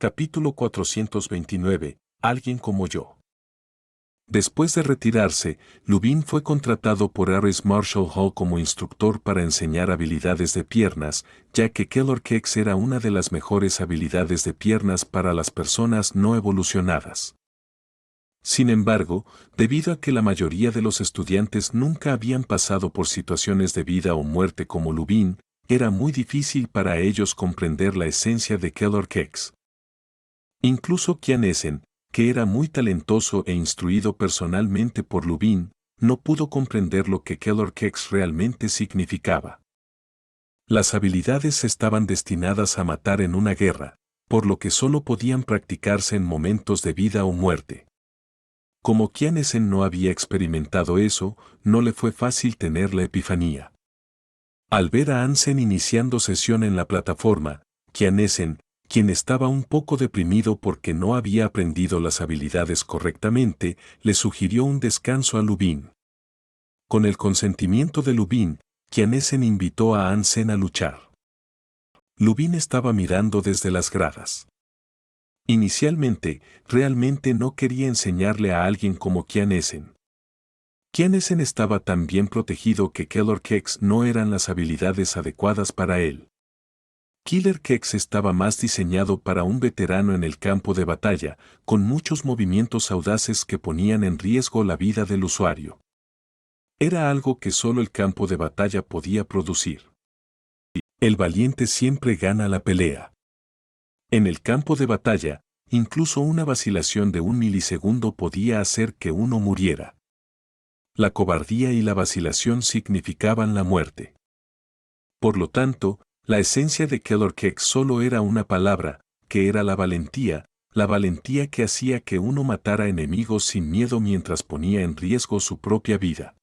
Capítulo 429. Alguien como yo. Después de retirarse, Lubin fue contratado por Ares Marshall Hall como instructor para enseñar habilidades de piernas, ya que Keylor Keks era una de las mejores habilidades de piernas para las personas no evolucionadas. Sin embargo, debido a que la mayoría de los estudiantes nunca habían pasado por situaciones de vida o muerte como Lubin, era muy difícil para ellos comprender la esencia de Keylor Keks. Incluso Kian Essen, que era muy talentoso e instruido personalmente por Lubin, no pudo comprender lo que Keylor Keks realmente significaba. Las habilidades estaban destinadas a matar en una guerra, por lo que solo podían practicarse en momentos de vida o muerte. Como Kian Essen no había experimentado eso, no le fue fácil tener la epifanía. Al ver a Hansen iniciando sesión en la plataforma, Kian Essen, quien estaba un poco deprimido porque no había aprendido las habilidades correctamente, le sugirió un descanso a Lubin. Con el consentimiento de Lubin, Kian Essen invitó a Hansen a luchar. Lubin estaba mirando desde las gradas. Inicialmente, realmente no quería enseñarle a alguien como Kian Essen. Kian Essen estaba tan bien protegido que Keylor Keks no eran las habilidades adecuadas para él. Keylor Keks estaba más diseñado para un veterano en el campo de batalla, con muchos movimientos audaces que ponían en riesgo la vida del usuario. Era algo que solo el campo de batalla podía producir. El valiente siempre gana la pelea. En el campo de batalla, incluso una vacilación de un milisegundo podía hacer que uno muriera. La cobardía y la vacilación significaban la muerte. Por lo tanto, la esencia de Keylor Keks solo era una palabra, que era la valentía que hacía que uno matara enemigos sin miedo mientras ponía en riesgo su propia vida.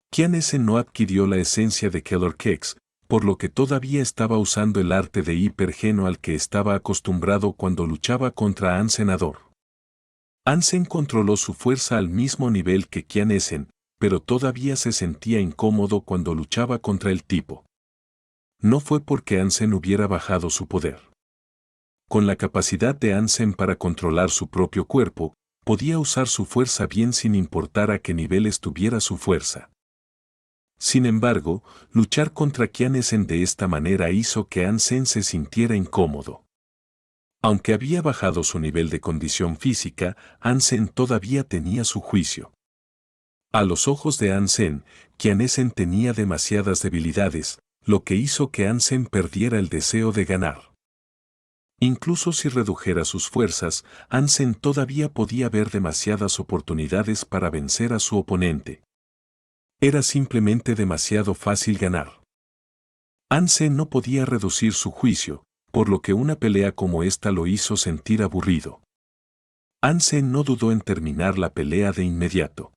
Kian Essen no adquirió la esencia de Keylor Keks, por lo que todavía estaba usando el arte de hipergeno al que estaba acostumbrado cuando luchaba contra Hansen Ador. Hansen controló su fuerza al mismo nivel que Kian Essen, pero todavía se sentía incómodo cuando luchaba contra el tipo. No fue porque Hansen hubiera bajado su poder. Con la capacidad de Hansen para controlar su propio cuerpo, podía usar su fuerza bien sin importar a qué nivel estuviera su fuerza. Sin embargo, luchar contra Kian Essen de esta manera hizo que Hansen se sintiera incómodo. Aunque había bajado su nivel de condición física, Hansen todavía tenía su juicio. A los ojos de Hansen, Kian Essen tenía demasiadas debilidades, lo que hizo que Hansen perdiera el deseo de ganar. Incluso si redujera sus fuerzas, Hansen todavía podía ver demasiadas oportunidades para vencer a su oponente. Era simplemente demasiado fácil ganar. Hansen no podía reducir su juicio, por lo que una pelea como esta lo hizo sentir aburrido. Hansen no dudó en terminar la pelea de inmediato.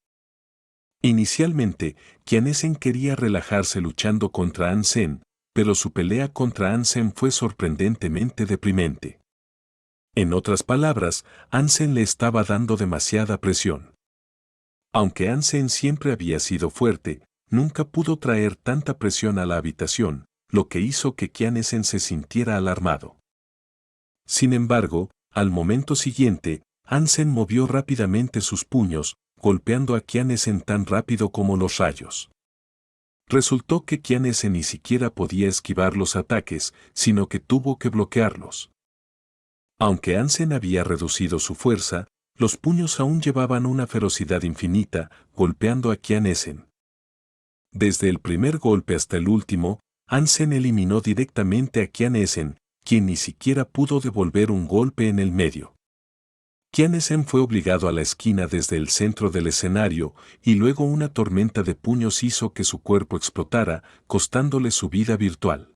Inicialmente, Kian Essen quería relajarse luchando contra Hansen, pero su pelea contra Hansen fue sorprendentemente deprimente. En otras palabras, Hansen le estaba dando demasiada presión. Aunque Hansen siempre había sido fuerte, nunca pudo traer tanta presión a la habitación, lo que hizo que Kian Essen se sintiera alarmado. Sin embargo, al momento siguiente, Hansen movió rápidamente sus puños, golpeando a Kian Essen tan rápido como los rayos. Resultó que Kian Essen ni siquiera podía esquivar los ataques, sino que tuvo que bloquearlos. Aunque Hansen había reducido su fuerza, los puños aún llevaban una ferocidad infinita, golpeando a Kian Essen. Desde el primer golpe hasta el último, Hansen eliminó directamente a Kian Essen, quien ni siquiera pudo devolver un golpe en el medio. Kian Essen fue obligado a la esquina desde el centro del escenario, y luego una tormenta de puños hizo que su cuerpo explotara, costándole su vida virtual.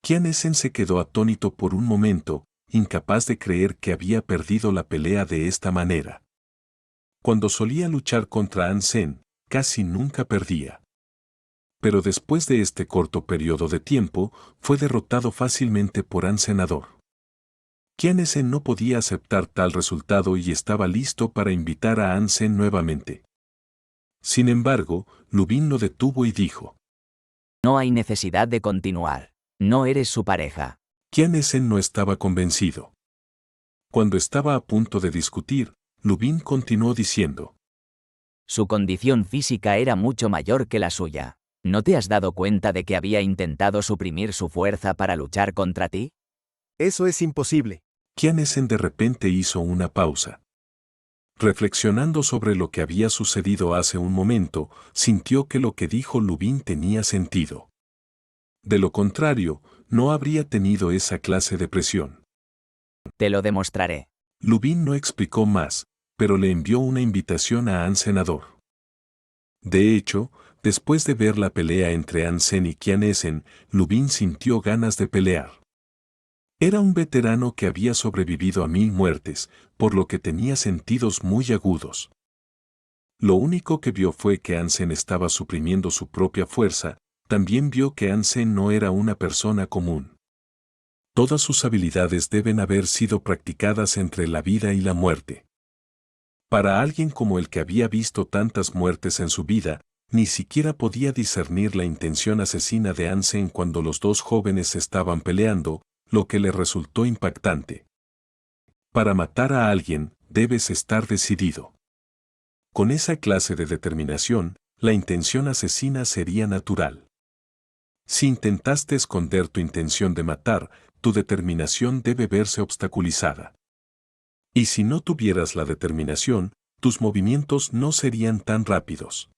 Kian Essen se quedó atónito por un momento, incapaz de creer que había perdido la pelea de esta manera. Cuando solía luchar contra Hansen, casi nunca perdía. Pero después de este corto periodo de tiempo, fue derrotado fácilmente por Hansen Ador. Kian Essen no podía aceptar tal resultado y estaba listo para invitar a Hansen nuevamente. Sin embargo, Lubin lo detuvo y dijo: No hay necesidad de continuar. No eres su pareja. Kian Essen no estaba convencido. Cuando estaba a punto de discutir, Lubin continuó diciendo: Su condición física era mucho mayor que la suya. ¿No te has dado cuenta de que había intentado suprimir su fuerza para luchar contra ti? Eso es imposible. Kian Essen de repente hizo una pausa. Reflexionando sobre lo que había sucedido hace un momento, sintió que lo que dijo Lubin tenía sentido. De lo contrario, no habría tenido esa clase de presión. Te lo demostraré. Lubin no explicó más, pero le envió una invitación a An Senador. De hecho, después de ver la pelea entre Hansen y Kian Essen, Lubin sintió ganas de pelear. Era un veterano que había sobrevivido a 1000 muertes, por lo que tenía sentidos muy agudos. Lo único que vio fue que Hansen estaba suprimiendo su propia fuerza, también vio que Hansen no era una persona común. Todas sus habilidades deben haber sido practicadas entre la vida y la muerte. Para alguien como el que había visto tantas muertes en su vida, ni siquiera podía discernir la intención asesina de Hansen cuando los dos jóvenes estaban peleando, lo que le resultó impactante. Para matar a alguien, debes estar decidido. Con esa clase de determinación, la intención asesina sería natural. Si intentaste esconder tu intención de matar, tu determinación debe verse obstaculizada. Y si no tuvieras la determinación, tus movimientos no serían tan rápidos.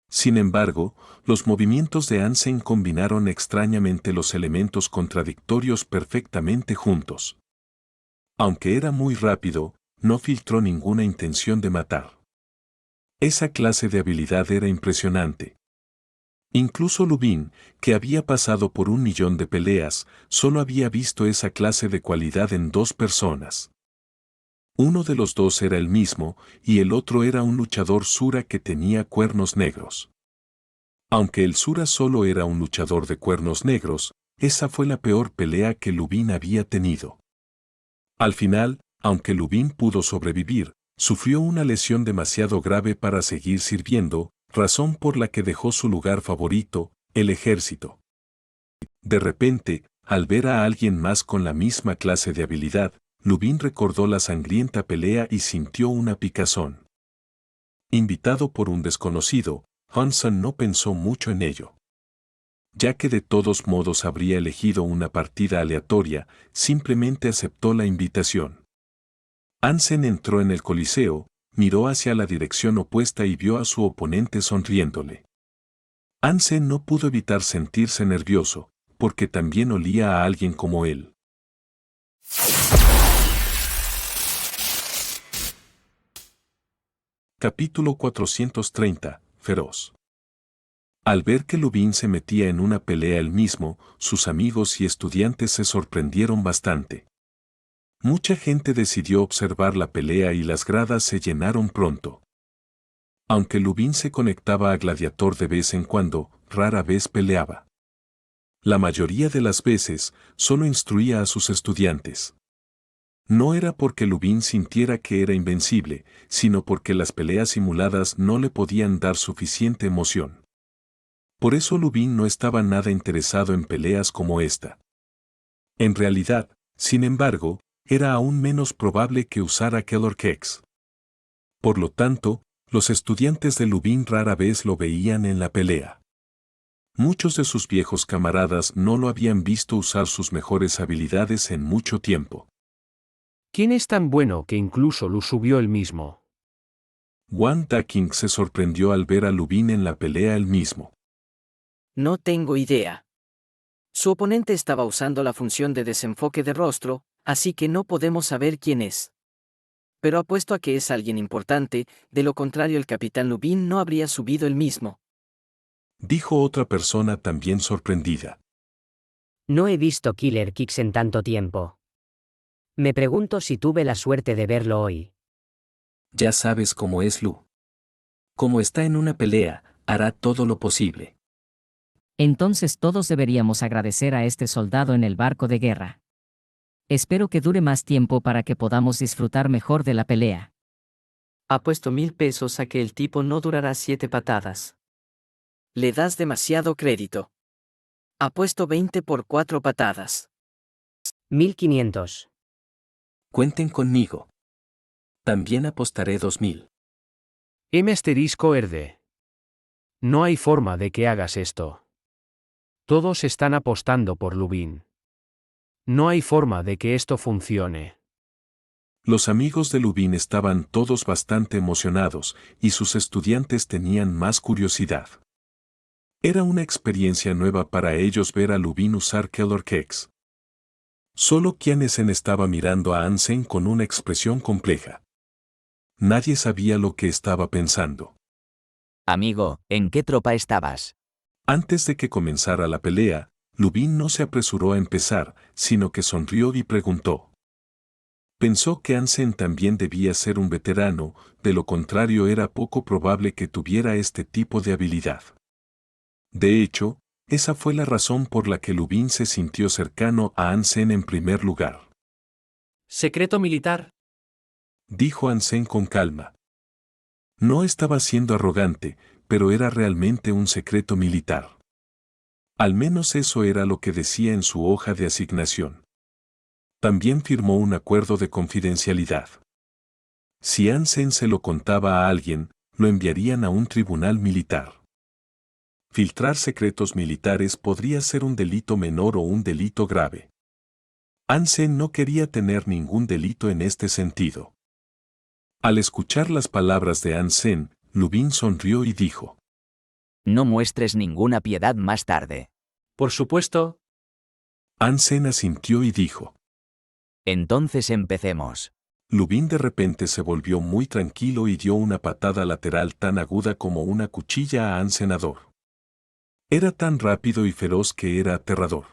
Sin embargo, los movimientos de Hansen combinaron extrañamente los elementos contradictorios perfectamente juntos. Aunque era muy rápido, no filtró ninguna intención de matar. Esa clase de habilidad era impresionante. Incluso Lubin, que había pasado por 1.000.000 de peleas, solo había visto esa clase de cualidad en 2 personas. Uno de los dos era el mismo, y el otro era un luchador Sura que tenía cuernos negros. Aunque el Sura solo era un luchador de cuernos negros, esa fue la peor pelea que Lubin había tenido. Al final, aunque Lubin pudo sobrevivir, sufrió una lesión demasiado grave para seguir sirviendo, razón por la que dejó su lugar favorito, el ejército. De repente, al ver a alguien más con la misma clase de habilidad, Lubin recordó la sangrienta pelea y sintió una picazón. Invitado por un desconocido, Hansen no pensó mucho en ello. Ya que de todos modos habría elegido una partida aleatoria, simplemente aceptó la invitación. Hansen entró en el coliseo, miró hacia la dirección opuesta y vio a su oponente sonriéndole. Hansen no pudo evitar sentirse nervioso, porque también olía a alguien como él. Capítulo 430, Feroz. Al ver que Lubin se metía en una pelea él mismo, sus amigos y estudiantes se sorprendieron bastante. Mucha gente decidió observar la pelea y las gradas se llenaron pronto. Aunque Lubin se conectaba a Gladiator de vez en cuando, rara vez peleaba. La mayoría de las veces, solo instruía a sus estudiantes. No era porque Lubin sintiera que era invencible, sino porque las peleas simuladas no le podían dar suficiente emoción. Por eso Lubin no estaba nada interesado en peleas como esta. En realidad, sin embargo, era aún menos probable que usara Keller Kex. Por lo tanto, los estudiantes de Lubin rara vez lo veían en la pelea. Muchos de sus viejos camaradas no lo habían visto usar sus mejores habilidades en mucho tiempo. ¿Quién es tan bueno que incluso lo subió él mismo? Wang Daking se sorprendió al ver a Lubin en la pelea él mismo. No tengo idea. Su oponente estaba usando la función de desenfoque de rostro, así que no podemos saber quién es. Pero apuesto a que es alguien importante, de lo contrario el capitán Lubin no habría subido él mismo. Dijo otra persona también sorprendida. No he visto Killer Kicks en tanto tiempo. Me pregunto si tuve la suerte de verlo hoy. Ya sabes cómo es Lu. Como está en una pelea, hará todo lo posible. Entonces todos deberíamos agradecer a este soldado en el barco de guerra. Espero que dure más tiempo para que podamos disfrutar mejor de la pelea. Apuesto 1000 pesos a que el tipo no durará 7 patadas. Le das demasiado crédito. Apuesto 20 por 4 patadas. 1500. Cuenten conmigo. También apostaré 2000. M*RD. No hay forma de que hagas esto. Todos están apostando por Lubin. No hay forma de que esto funcione. Los amigos de Lubin estaban todos bastante emocionados y sus estudiantes tenían más curiosidad. Era una experiencia nueva para ellos ver a Lubin usar Keller Cakes. Solo Kianesen estaba mirando a Hansen con una expresión compleja. Nadie sabía lo que estaba pensando. Amigo, ¿en qué tropa estabas? Antes de que comenzara la pelea, Lubin no se apresuró a empezar, sino que sonrió y preguntó. Pensó que Hansen también debía ser un veterano, de lo contrario era poco probable que tuviera este tipo de habilidad. De hecho, esa fue la razón por la que Lubin se sintió cercano a Hansen en primer lugar. ¿Secreto militar? Dijo Hansen con calma. No estaba siendo arrogante, pero era realmente un secreto militar. Al menos eso era lo que decía en su hoja de asignación. También firmó un acuerdo de confidencialidad. Si Hansen se lo contaba a alguien, lo enviarían a un tribunal militar. Filtrar secretos militares podría ser un delito menor o un delito grave. Hansen no quería tener ningún delito en este sentido. Al escuchar las palabras de Hansen, Lubin sonrió y dijo: No muestres ninguna piedad más tarde. Por supuesto. Hansen asintió y dijo. Entonces empecemos. Lubin de repente se volvió muy tranquilo y dio una patada lateral tan aguda como una cuchilla a Hansenador. Era tan rápido y feroz que era aterrador.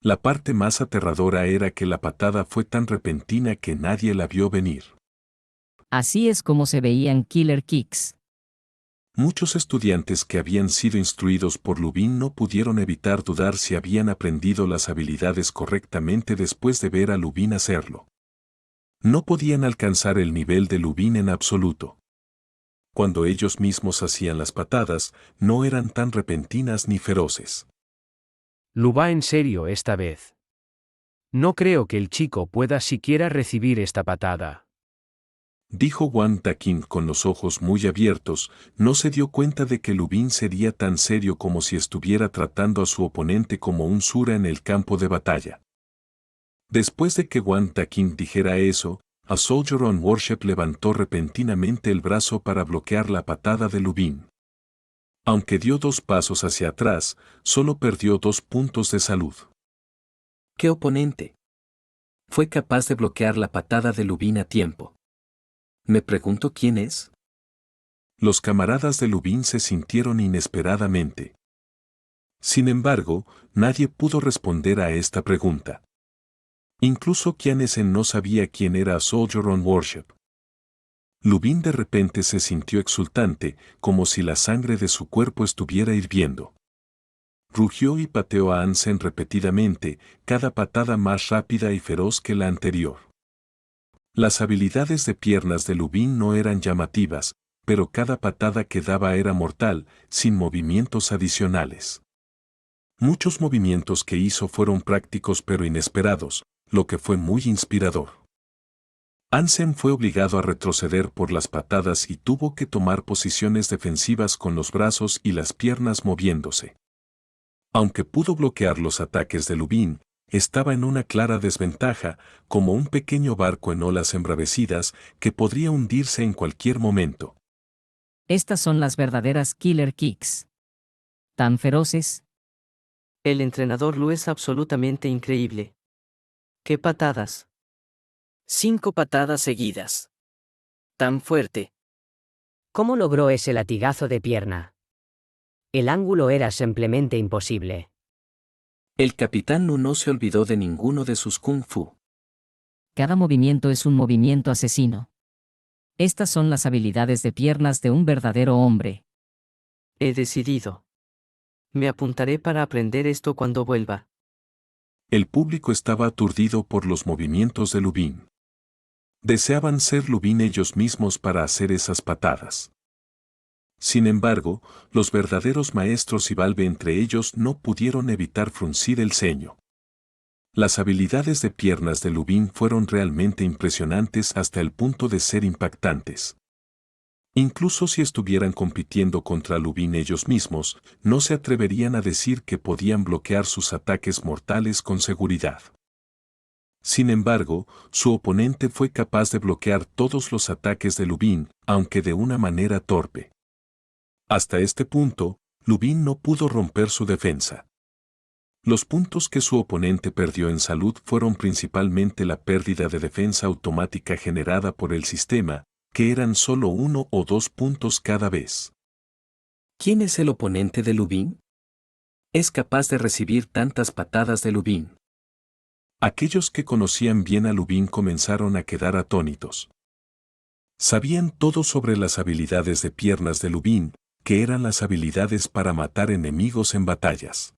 La parte más aterradora era que la patada fue tan repentina que nadie la vio venir. Así es como se veían Killer Kicks. Muchos estudiantes que habían sido instruidos por Lubin no pudieron evitar dudar si habían aprendido las habilidades correctamente después de ver a Lubin hacerlo. No podían alcanzar el nivel de Lubin en absoluto. Cuando ellos mismos hacían las patadas, no eran tan repentinas ni feroces. Lu va en serio esta vez. No creo que el chico pueda siquiera recibir esta patada. Dijo Wang Taking con los ojos muy abiertos, no se dio cuenta de que Lubin sería tan serio como si estuviera tratando a su oponente como un sura en el campo de batalla. Después de que Wang Taking dijera eso, a Soldier on Worship levantó repentinamente el brazo para bloquear la patada de Lubin. Aunque dio 2 pasos hacia atrás, solo perdió 2 puntos de salud. ¿Qué oponente? Fue capaz de bloquear la patada de Lubin a tiempo. Me pregunto quién es. Los camaradas de Lubin se sintieron inesperadamente. Sin embargo, nadie pudo responder a esta pregunta. Incluso Kianesen no sabía quién era Soldier on Worship. Lubin de repente se sintió exultante, como si la sangre de su cuerpo estuviera hirviendo. Rugió y pateó a Hansen repetidamente, cada patada más rápida y feroz que la anterior. Las habilidades de piernas de Lubin no eran llamativas, pero cada patada que daba era mortal, sin movimientos adicionales. Muchos movimientos que hizo fueron prácticos pero inesperados, lo que fue muy inspirador. Hansen fue obligado a retroceder por las patadas y tuvo que tomar posiciones defensivas con los brazos y las piernas moviéndose. Aunque pudo bloquear los ataques de Lubin, estaba en una clara desventaja, como un pequeño barco en olas embravecidas que podría hundirse en cualquier momento. Estas son las verdaderas Killer Kicks. Tan feroces. El entrenador Lu es absolutamente increíble. ¡Qué patadas! 5 patadas seguidas. Tan fuerte. ¿Cómo logró ese latigazo de pierna? El ángulo era simplemente imposible. El capitán Lu no se olvidó de ninguno de sus kung fu. Cada movimiento es un movimiento asesino. Estas son las habilidades de piernas de un verdadero hombre. He decidido. Me apuntaré para aprender esto cuando vuelva. El público estaba aturdido por los movimientos de Lubin. Deseaban ser Lubin ellos mismos para hacer esas patadas. Sin embargo, los verdaderos maestros y Valve entre ellos no pudieron evitar fruncir el ceño. Las habilidades de piernas de Lubin fueron realmente impresionantes hasta el punto de ser impactantes. Incluso si estuvieran compitiendo contra Lubin ellos mismos, no se atreverían a decir que podían bloquear sus ataques mortales con seguridad. Sin embargo, su oponente fue capaz de bloquear todos los ataques de Lubin, aunque de una manera torpe. Hasta este punto, Lubin no pudo romper su defensa. Los puntos que su oponente perdió en salud fueron principalmente la pérdida de defensa automática generada por el sistema, que eran solo 1 o 2 puntos cada vez. ¿Quién es el oponente de Lubin? Es capaz de recibir tantas patadas de Lubin. Aquellos que conocían bien a Lubin comenzaron a quedar atónitos. Sabían todo sobre las habilidades de piernas de Lubin, que eran las habilidades para matar enemigos en batallas.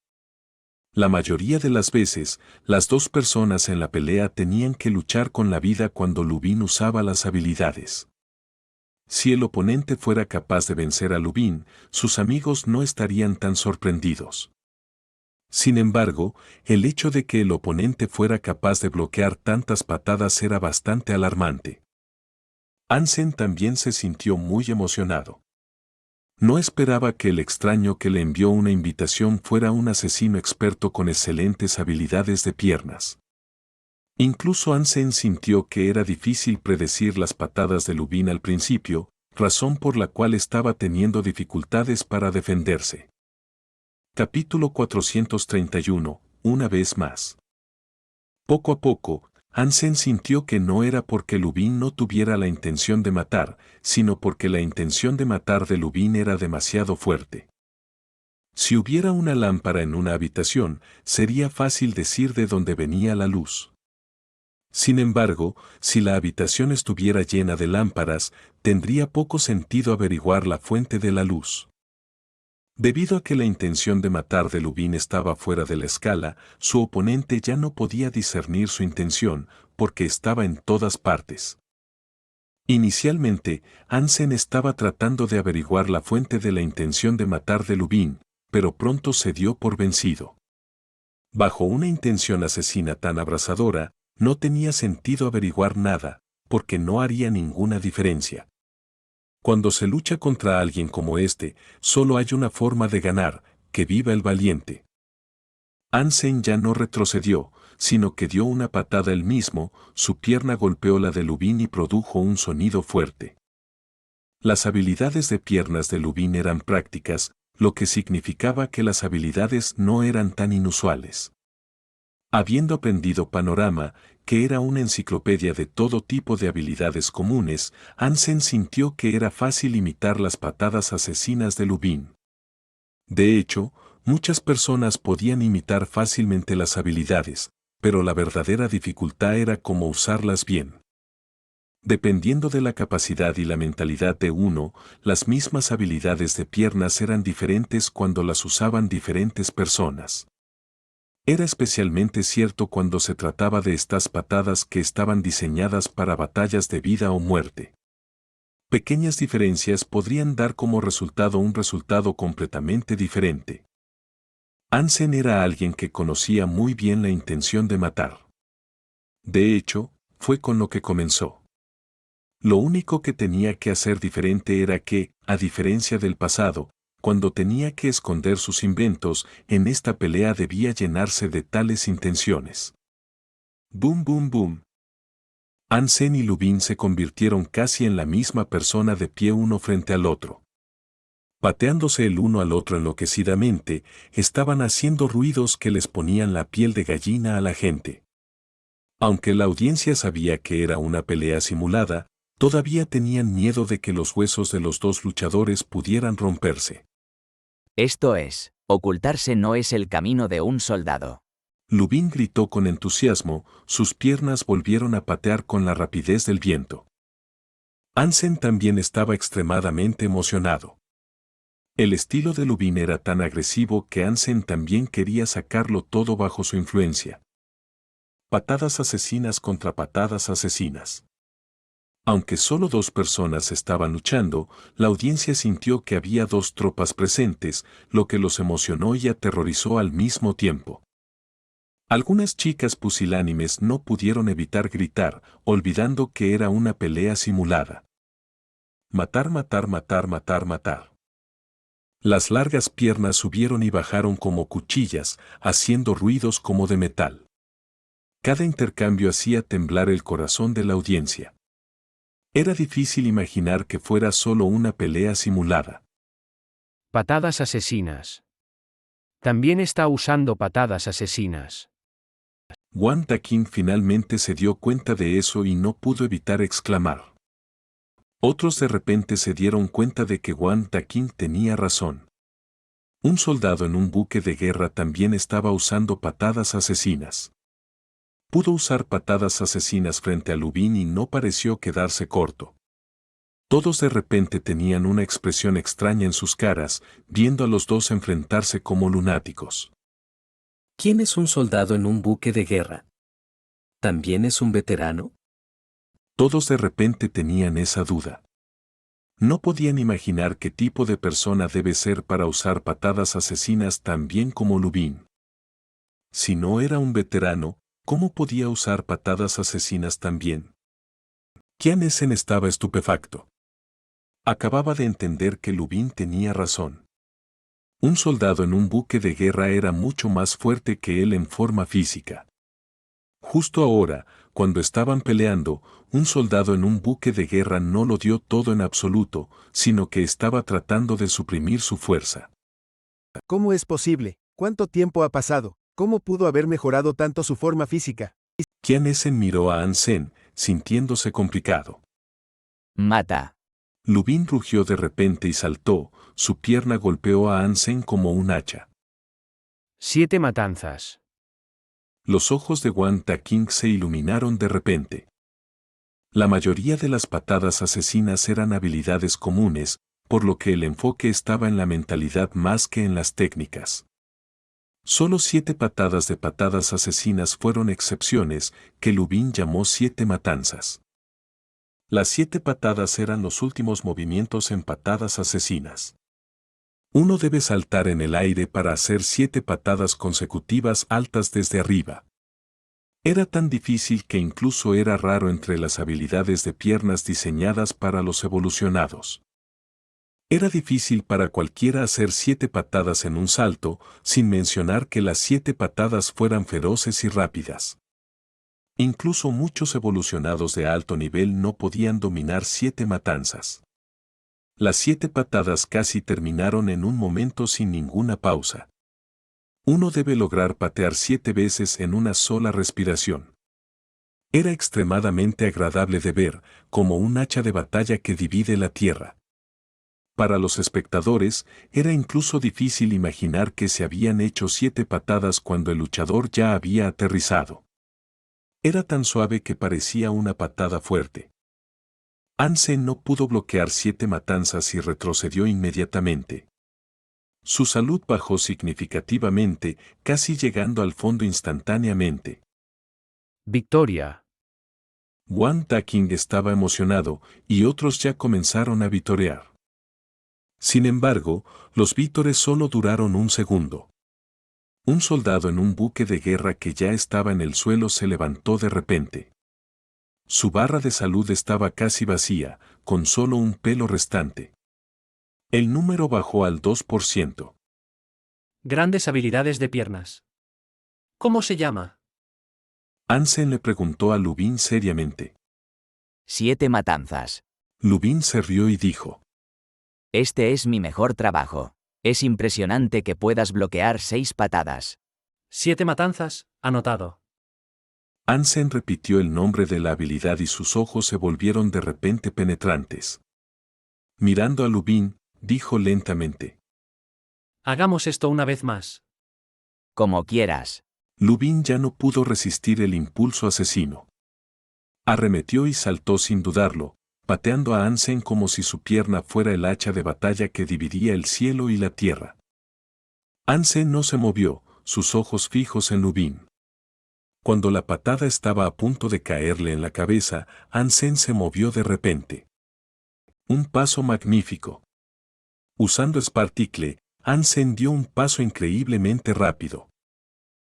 La mayoría de las veces, las dos personas en la pelea tenían que luchar con la vida cuando Lubin usaba las habilidades. Si el oponente fuera capaz de vencer a Lubin, sus amigos no estarían tan sorprendidos. Sin embargo, el hecho de que el oponente fuera capaz de bloquear tantas patadas era bastante alarmante. Hansen también se sintió muy emocionado. No esperaba que el extraño que le envió una invitación fuera un asesino experto con excelentes habilidades de piernas. Incluso Hansen sintió que era difícil predecir las patadas de Lubin al principio, razón por la cual estaba teniendo dificultades para defenderse. Capítulo 431, una vez más. Poco a poco, Hansen sintió que no era porque Lubin no tuviera la intención de matar, sino porque la intención de matar de Lubin era demasiado fuerte. Si hubiera una lámpara en una habitación, sería fácil decir de dónde venía la luz. Sin embargo, si la habitación estuviera llena de lámparas, tendría poco sentido averiguar la fuente de la luz. Debido a que la intención de matar de Lubin estaba fuera de la escala, su oponente ya no podía discernir su intención, porque estaba en todas partes. Inicialmente, Hansen estaba tratando de averiguar la fuente de la intención de matar de Lubin, pero pronto se dio por vencido. Bajo una intención asesina tan abrasadora, no tenía sentido averiguar nada, porque no haría ninguna diferencia. Cuando se lucha contra alguien como este, solo hay una forma de ganar, que viva el valiente. Hansen ya no retrocedió, sino que dio una patada él mismo, su pierna golpeó la de Lubin y produjo un sonido fuerte. Las habilidades de piernas de Lubin eran prácticas, lo que significaba que las habilidades no eran tan inusuales. Habiendo aprendido Panorama, que era una enciclopedia de todo tipo de habilidades comunes, Hansen sintió que era fácil imitar las patadas asesinas de Lubin. De hecho, muchas personas podían imitar fácilmente las habilidades, pero la verdadera dificultad era cómo usarlas bien. Dependiendo de la capacidad y la mentalidad de uno, las mismas habilidades de piernas eran diferentes cuando las usaban diferentes personas. Era especialmente cierto cuando se trataba de estas patadas que estaban diseñadas para batallas de vida o muerte. Pequeñas diferencias podrían dar como resultado un resultado completamente diferente. Hansen era alguien que conocía muy bien la intención de matar. De hecho, fue con lo que comenzó. Lo único que tenía que hacer diferente era que, a diferencia del pasado, cuando tenía que esconder sus inventos, en esta pelea debía llenarse de tales intenciones. Boom, boom, boom. Hansen y Lubin se convirtieron casi en la misma persona de pie uno frente al otro. Pateándose el uno al otro enloquecidamente, estaban haciendo ruidos que les ponían la piel de gallina a la gente. Aunque la audiencia sabía que era una pelea simulada, todavía tenían miedo de que los huesos de los dos luchadores pudieran romperse. Esto es, ocultarse no es el camino de un soldado. Lubin gritó con entusiasmo, sus piernas volvieron a patear con la rapidez del viento. Hansen también estaba extremadamente emocionado. El estilo de Lubin era tan agresivo que Hansen también quería sacarlo todo bajo su influencia. Patadas asesinas contra patadas asesinas. Aunque solo dos personas estaban luchando, la audiencia sintió que había dos tropas presentes, lo que los emocionó y aterrorizó al mismo tiempo. Algunas chicas pusilánimes no pudieron evitar gritar, olvidando que era una pelea simulada. Matar, matar, matar, matar, matar. Las largas piernas subieron y bajaron como cuchillas, haciendo ruidos como de metal. Cada intercambio hacía temblar el corazón de la audiencia. Era difícil imaginar que fuera solo una pelea simulada. Patadas asesinas. También está usando patadas asesinas. Wang Taking finalmente se dio cuenta de eso y no pudo evitar exclamar. Otros de repente se dieron cuenta de que Wang Taking tenía razón. Un soldado en un buque de guerra también estaba usando patadas asesinas. Pudo usar patadas asesinas frente a Lubin y no pareció quedarse corto. Todos de repente tenían una expresión extraña en sus caras, viendo a los dos enfrentarse como lunáticos. ¿Quién es un soldado en un buque de guerra? ¿También es un veterano? Todos de repente tenían esa duda. No podían imaginar qué tipo de persona debe ser para usar patadas asesinas tan bien como Lubin. Si no era un veterano, ¿cómo podía usar patadas asesinas tan bien? Qian Esen estaba estupefacto. Acababa de entender que Lubin tenía razón. Un soldado en un buque de guerra era mucho más fuerte que él en forma física. Justo ahora, cuando estaban peleando, un soldado en un buque de guerra no lo dio todo en absoluto, sino que estaba tratando de suprimir su fuerza. ¿Cómo es posible? ¿Cuánto tiempo ha pasado? ¿Cómo pudo haber mejorado tanto su forma física? Qian Esen miró a Ansen, sintiéndose complicado. Mata. Lubin rugió de repente y saltó, su pierna golpeó a Ansen como un hacha. 7 matanzas. Los ojos de Wang Taking se iluminaron de repente. La mayoría de las patadas asesinas eran habilidades comunes, por lo que el enfoque estaba en la mentalidad más que en las técnicas. Solo 7 patadas de patadas asesinas fueron excepciones, que Lubin llamó 7 matanzas. Las 7 patadas eran los últimos movimientos en patadas asesinas. Uno debe saltar en el aire para hacer 7 patadas consecutivas altas desde arriba. Era tan difícil que incluso era raro entre las habilidades de piernas diseñadas para los evolucionados. Era difícil para cualquiera hacer 7 patadas en un salto, sin mencionar que las 7 patadas fueran feroces y rápidas. Incluso muchos evolucionados de alto nivel no podían dominar 7 matanzas. Las 7 patadas casi terminaron en un momento sin ninguna pausa. Uno debe lograr patear 7 veces en una sola respiración. Era extremadamente agradable de ver, como un hacha de batalla que divide la tierra. Para los espectadores, era incluso difícil imaginar que se habían hecho 7 patadas cuando el luchador ya había aterrizado. Era tan suave que parecía una patada fuerte. Ansen no pudo bloquear 7 matanzas y retrocedió inmediatamente. Su salud bajó significativamente, casi llegando al fondo instantáneamente. Victoria. Wang Taking estaba emocionado, y otros ya comenzaron a vitorear. Sin embargo, los vítores solo duraron un segundo. Un soldado en un buque de guerra que ya estaba en el suelo se levantó de repente. Su barra de salud estaba casi vacía, con solo un pelo restante. El número bajó al 2%. Grandes habilidades de piernas. ¿Cómo se llama? Ansen le preguntó a Lubin seriamente. 7 matanzas. Lubin se rió y dijo. Este es mi mejor trabajo. Es impresionante que puedas bloquear 6 patadas. 7 matanzas, anotado. Ansen repitió el nombre de la habilidad y sus ojos se volvieron de repente penetrantes. Mirando a Lubin, dijo lentamente. Hagamos esto una vez más. Como quieras. Lubin ya no pudo resistir el impulso asesino. Arremetió y saltó sin dudarlo, pateando a Ansen como si su pierna fuera el hacha de batalla que dividía el cielo y la tierra. Ansen no se movió, sus ojos fijos en Lubin. Cuando la patada estaba a punto de caerle en la cabeza, Ansen se movió de repente. Un paso magnífico. Usando Sparticle, Ansen dio un paso increíblemente rápido.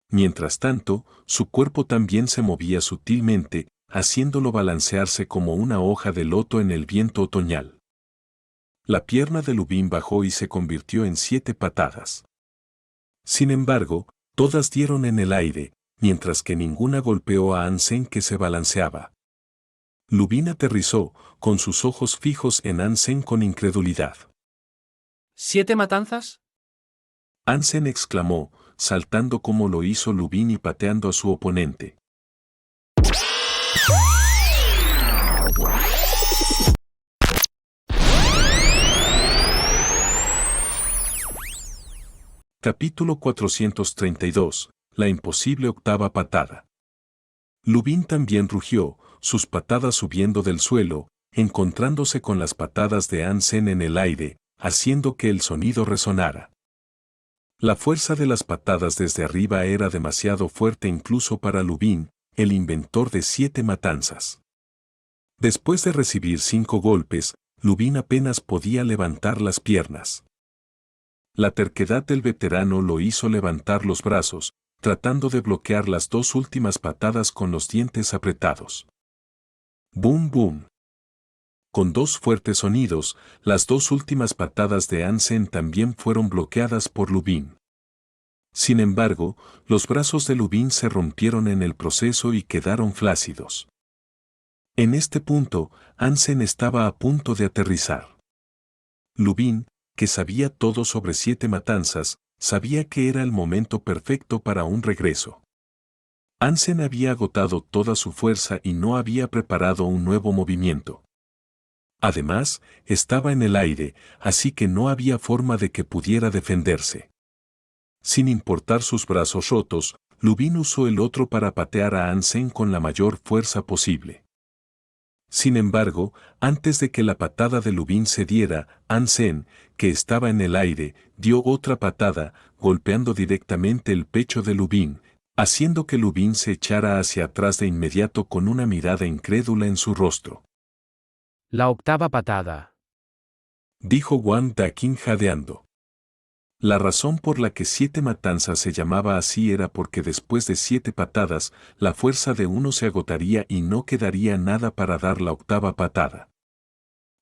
Mientras tanto, su cuerpo también se movía sutilmente, haciéndolo balancearse como una hoja de loto en el viento otoñal. La pierna de Lubin bajó y se convirtió en 7 patadas. Sin embargo, todas dieron en el aire, mientras que ninguna golpeó a Hansen que se balanceaba. Lubin aterrizó, con sus ojos fijos en Hansen con incredulidad. ¿7 matanzas? Hansen exclamó, saltando como lo hizo Lubin y pateando a su oponente. Capítulo 432. La imposible octava patada. Lubin también rugió, sus patadas subiendo del suelo, encontrándose con las patadas de Hansen en el aire, haciendo que el sonido resonara. La fuerza de las patadas desde arriba era demasiado fuerte incluso para Lubin, el inventor de 7 matanzas. Después de recibir 5 golpes, Lubin apenas podía levantar las piernas. La terquedad del veterano lo hizo levantar los brazos, tratando de bloquear las 2 últimas patadas con los dientes apretados. ¡Bum, bum! Con 2 fuertes sonidos, las 2 últimas patadas de Hansen también fueron bloqueadas por Lubin. Sin embargo, los brazos de Lubin se rompieron en el proceso y quedaron flácidos. En este punto, Hansen estaba a punto de aterrizar. Lubin, que sabía todo sobre 7 matanzas, sabía que era el momento perfecto para un regreso. Hansen había agotado toda su fuerza y no había preparado un nuevo movimiento. Además, estaba en el aire, así que no había forma de que pudiera defenderse. Sin importar sus brazos rotos, Lubin usó el otro para patear a Hansen con la mayor fuerza posible. Sin embargo, antes de que la patada de Lubin se diera, Hansen, que estaba en el aire, dio otra patada, golpeando directamente el pecho de Lubin, haciendo que Lubin se echara hacia atrás de inmediato con una mirada incrédula en su rostro. La octava patada. Dijo Wang Dakin jadeando. La razón por la que 7 matanzas se llamaba así era porque después de 7 patadas, la fuerza de uno se agotaría y no quedaría nada para dar la octava patada.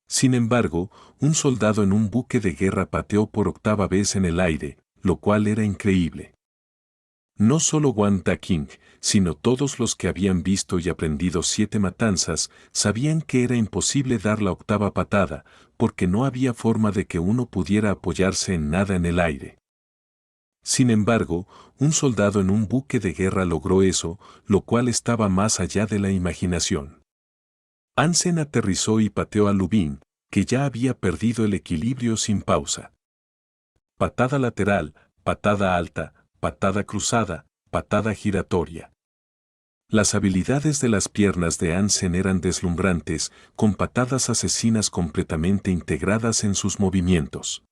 Sin embargo, un soldado en un buque de guerra pateó por 8ª vez en el aire, lo cual era increíble. No solo Wang Dakin, sino todos los que habían visto y aprendido 7 matanzas, sabían que era imposible dar la octava patada, porque no había forma de que uno pudiera apoyarse en nada en el aire. Sin embargo, un soldado en un buque de guerra logró eso, lo cual estaba más allá de la imaginación. Hansen aterrizó y pateó a Lubin, que ya había perdido el equilibrio sin pausa. Patada lateral, patada alta, patada cruzada, patada giratoria. Las habilidades de las piernas de Hansen eran deslumbrantes, con patadas asesinas completamente integradas en sus movimientos.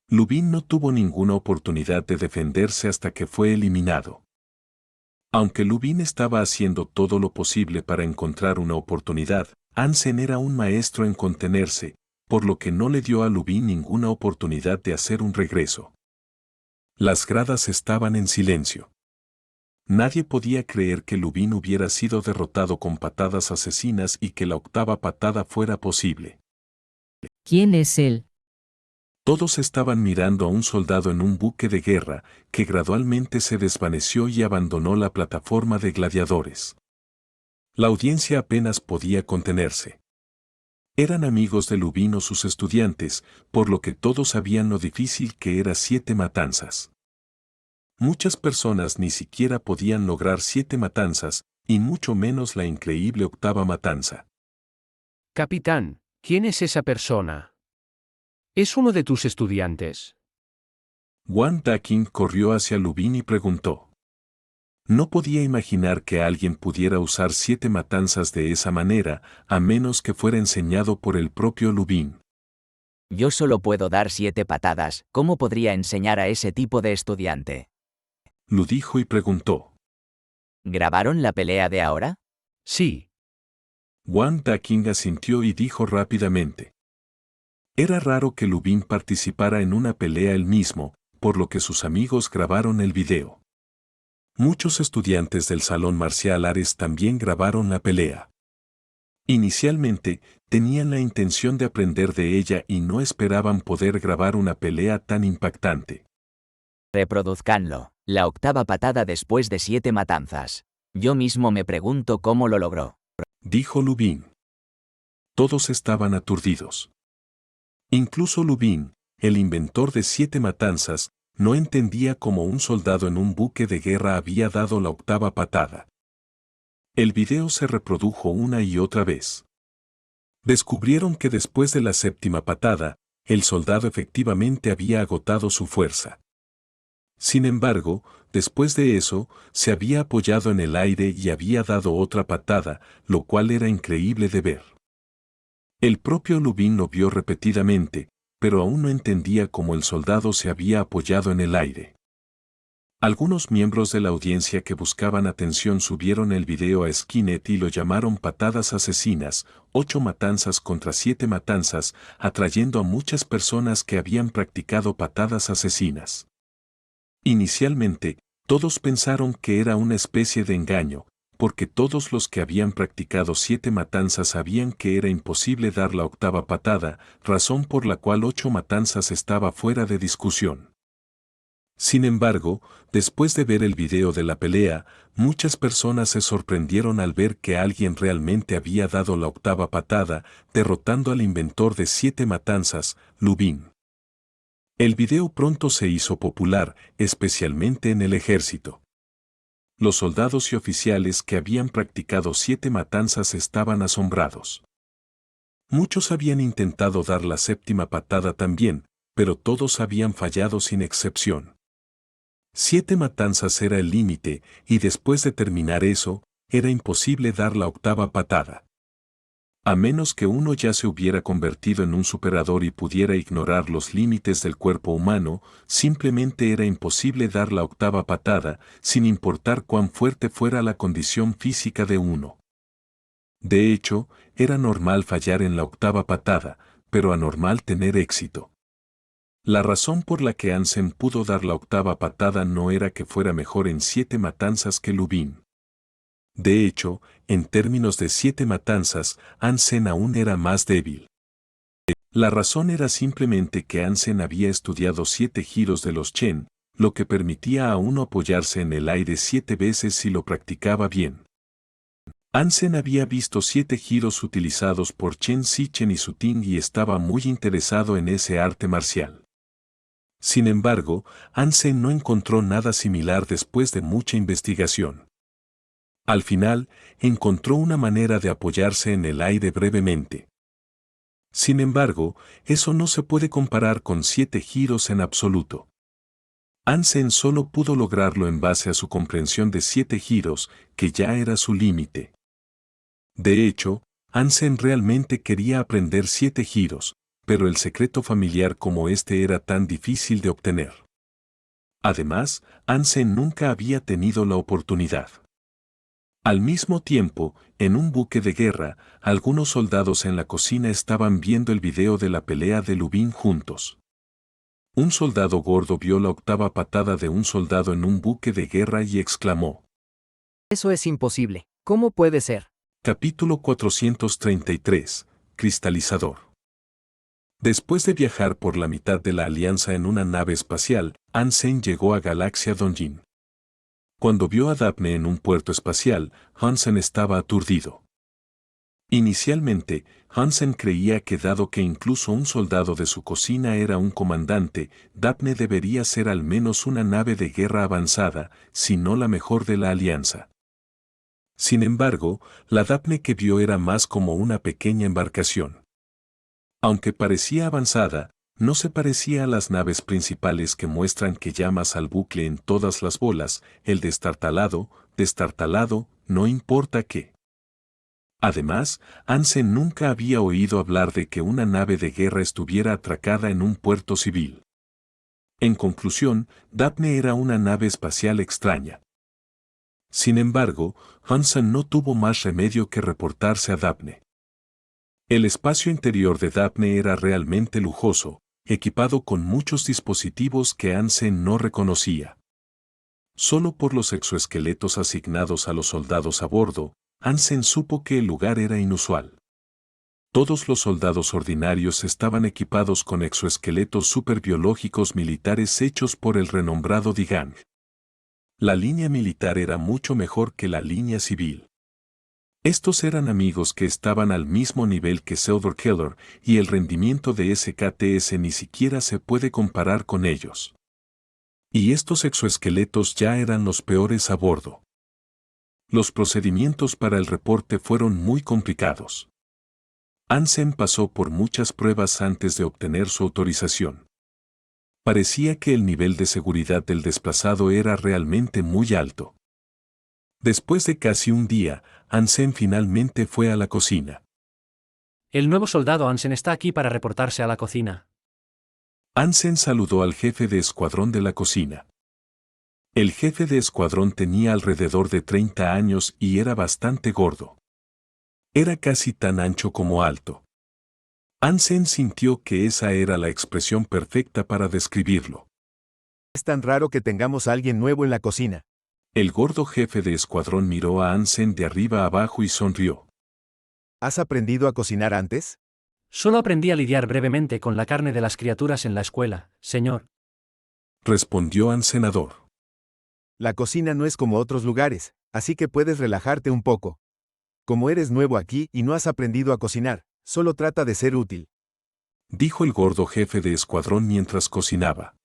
Lubin no tuvo ninguna oportunidad de defenderse hasta que fue eliminado. Aunque Lubin estaba haciendo todo lo posible para encontrar una oportunidad, Hansen era un maestro en contenerse, por lo que no le dio a Lubin ninguna oportunidad de hacer un regreso. Las gradas estaban en silencio. Nadie podía creer que Lubin hubiera sido derrotado con patadas asesinas y que la octava patada fuera posible. ¿Quién es él? Todos estaban mirando a un soldado en un buque de guerra, que gradualmente se desvaneció y abandonó la plataforma de gladiadores. La audiencia apenas podía contenerse. Eran amigos de Lubin o sus estudiantes, por lo que todos sabían lo difícil que era 7 matanzas. Muchas personas ni siquiera podían lograr 7 matanzas, y mucho menos la increíble octava matanza. Capitán, ¿quién es esa persona? ¿Es uno de tus estudiantes? Wang Dakin corrió hacia Lubin y preguntó. No podía imaginar que alguien pudiera usar 7 matanzas de esa manera, a menos que fuera enseñado por el propio Lubin. Yo solo puedo dar 7 patadas, ¿cómo podría enseñar a ese tipo de estudiante? Lu dijo y preguntó. ¿Grabaron la pelea de ahora? Sí. Wang Dakin asintió y dijo rápidamente. Era raro que Lubin participara en una pelea él mismo, por lo que sus amigos grabaron el video. Muchos estudiantes del Salón Marcial Ares también grabaron la pelea. Inicialmente, tenían la intención de aprender de ella y no esperaban poder grabar una pelea tan impactante. Reproduzcanlo. La octava patada después de 7 matanzas. Yo mismo me pregunto cómo lo logró. Dijo Lubin. Todos estaban aturdidos. Incluso Lubin, el inventor de 7 matanzas, no entendía cómo un soldado en un buque de guerra había dado la octava patada. El video se reprodujo una y otra vez. Descubrieron que después de la 7ª patada, el soldado efectivamente había agotado su fuerza. Sin embargo, después de eso, se había apoyado en el aire y había dado otra patada, lo cual era increíble de ver. El propio Lubin lo vio repetidamente, pero aún no entendía cómo el soldado se había apoyado en el aire. Algunos miembros de la audiencia que buscaban atención subieron el video a Skynet y lo llamaron patadas asesinas, 8 matanzas contra 7 matanzas, atrayendo a muchas personas que habían practicado patadas asesinas. Inicialmente, todos pensaron que era una especie de engaño, porque todos los que habían practicado 7 matanzas sabían que era imposible dar la octava patada, razón por la cual 8 matanzas estaba fuera de discusión. Sin embargo, después de ver el video de la pelea, muchas personas se sorprendieron al ver que alguien realmente había dado la octava patada, derrotando al inventor de 7 matanzas, Lubin. El video pronto se hizo popular, especialmente en el ejército. Los soldados y oficiales que habían practicado 7 matanzas estaban asombrados. Muchos habían intentado dar la 7ª patada también, pero todos habían fallado sin excepción. 7 matanzas era el límite, y después de terminar eso, era imposible dar la octava patada. A menos que uno ya se hubiera convertido en un superador y pudiera ignorar los límites del cuerpo humano, simplemente era imposible dar la octava patada, sin importar cuán fuerte fuera la condición física de uno. De hecho, era normal fallar en la octava patada, pero anormal tener éxito. La razón por la que Hansen pudo dar la octava patada no era que fuera mejor en 7 matanzas que Lubin. De hecho, en términos de 7 matanzas, Hansen aún era más débil. La razón era simplemente que Hansen había estudiado 7 giros de los Chen, lo que permitía a uno apoyarse en el aire 7 veces si lo practicaba bien. Hansen había visto 7 giros utilizados por Chen Zichen y Su Ting y estaba muy interesado en ese arte marcial. Sin embargo, Hansen no encontró nada similar después de mucha investigación. Al final, encontró una manera de apoyarse en el aire brevemente. Sin embargo, eso no se puede comparar con 7 giros en absoluto. Hansen solo pudo lograrlo en base a su comprensión de 7 giros, que ya era su límite. De hecho, Hansen realmente quería aprender 7 giros, pero el secreto familiar como este era tan difícil de obtener. Además, Hansen nunca había tenido la oportunidad. Al mismo tiempo, en un buque de guerra, algunos soldados en la cocina estaban viendo el video de la pelea de Lubin juntos. Un soldado gordo vio la octava patada de un soldado en un buque de guerra y exclamó: Eso es imposible. ¿Cómo puede ser? Capítulo 433. Cristalizador. Después de viajar por la mitad de la Alianza en una nave espacial, Hansen llegó a Galaxia Donjin. Cuando vio a Daphne en un puerto espacial, Hansen estaba aturdido. Inicialmente, Hansen creía que dado que incluso un soldado de su cocina era un comandante, Daphne debería ser al menos una nave de guerra avanzada, si no la mejor de la Alianza. Sin embargo, la Daphne que vio era más como una pequeña embarcación. Aunque parecía avanzada, no se parecía a las naves principales que muestran que llamas al bucle en todas las bolas, el destartalado, no importa qué. Además, Hansen nunca había oído hablar de que una nave de guerra estuviera atracada en un puerto civil. En conclusión, Daphne era una nave espacial extraña. Sin embargo, Hansen no tuvo más remedio que reportarse a Daphne. El espacio interior de Daphne era realmente lujoso, equipado con muchos dispositivos que Hansen no reconocía. Solo por los exoesqueletos asignados a los soldados a bordo, Hansen supo que el lugar era inusual. Todos los soldados ordinarios estaban equipados con exoesqueletos superbiológicos militares hechos por el renombrado Digang. La línea militar era mucho mejor que la línea civil. Estos eran amigos que estaban al mismo nivel que Silver Killer y el rendimiento de SKTS ni siquiera se puede comparar con ellos. Y estos exoesqueletos ya eran los peores a bordo. Los procedimientos para el reporte fueron muy complicados. Hansen pasó por muchas pruebas antes de obtener su autorización. Parecía que el nivel de seguridad del desplazado era realmente muy alto. Después de casi un día, Hansen finalmente fue a la cocina. El nuevo soldado Hansen está aquí para reportarse a la cocina. Hansen saludó al jefe de escuadrón de la cocina. El jefe de escuadrón tenía alrededor de 30 años y era bastante gordo. Era casi tan ancho como alto. Hansen sintió que esa era la expresión perfecta para describirlo. Es tan raro que tengamos a alguien nuevo en la cocina. El gordo jefe de escuadrón miró a Hansen de arriba a abajo y sonrió. ¿Has aprendido a cocinar antes? Solo aprendí a lidiar brevemente con la carne de las criaturas en la escuela, señor. Respondió Hansenador. La cocina no es como otros lugares, así que puedes relajarte un poco. Como eres nuevo aquí y no has aprendido a cocinar, solo trata de ser útil. Dijo el gordo jefe de escuadrón mientras cocinaba.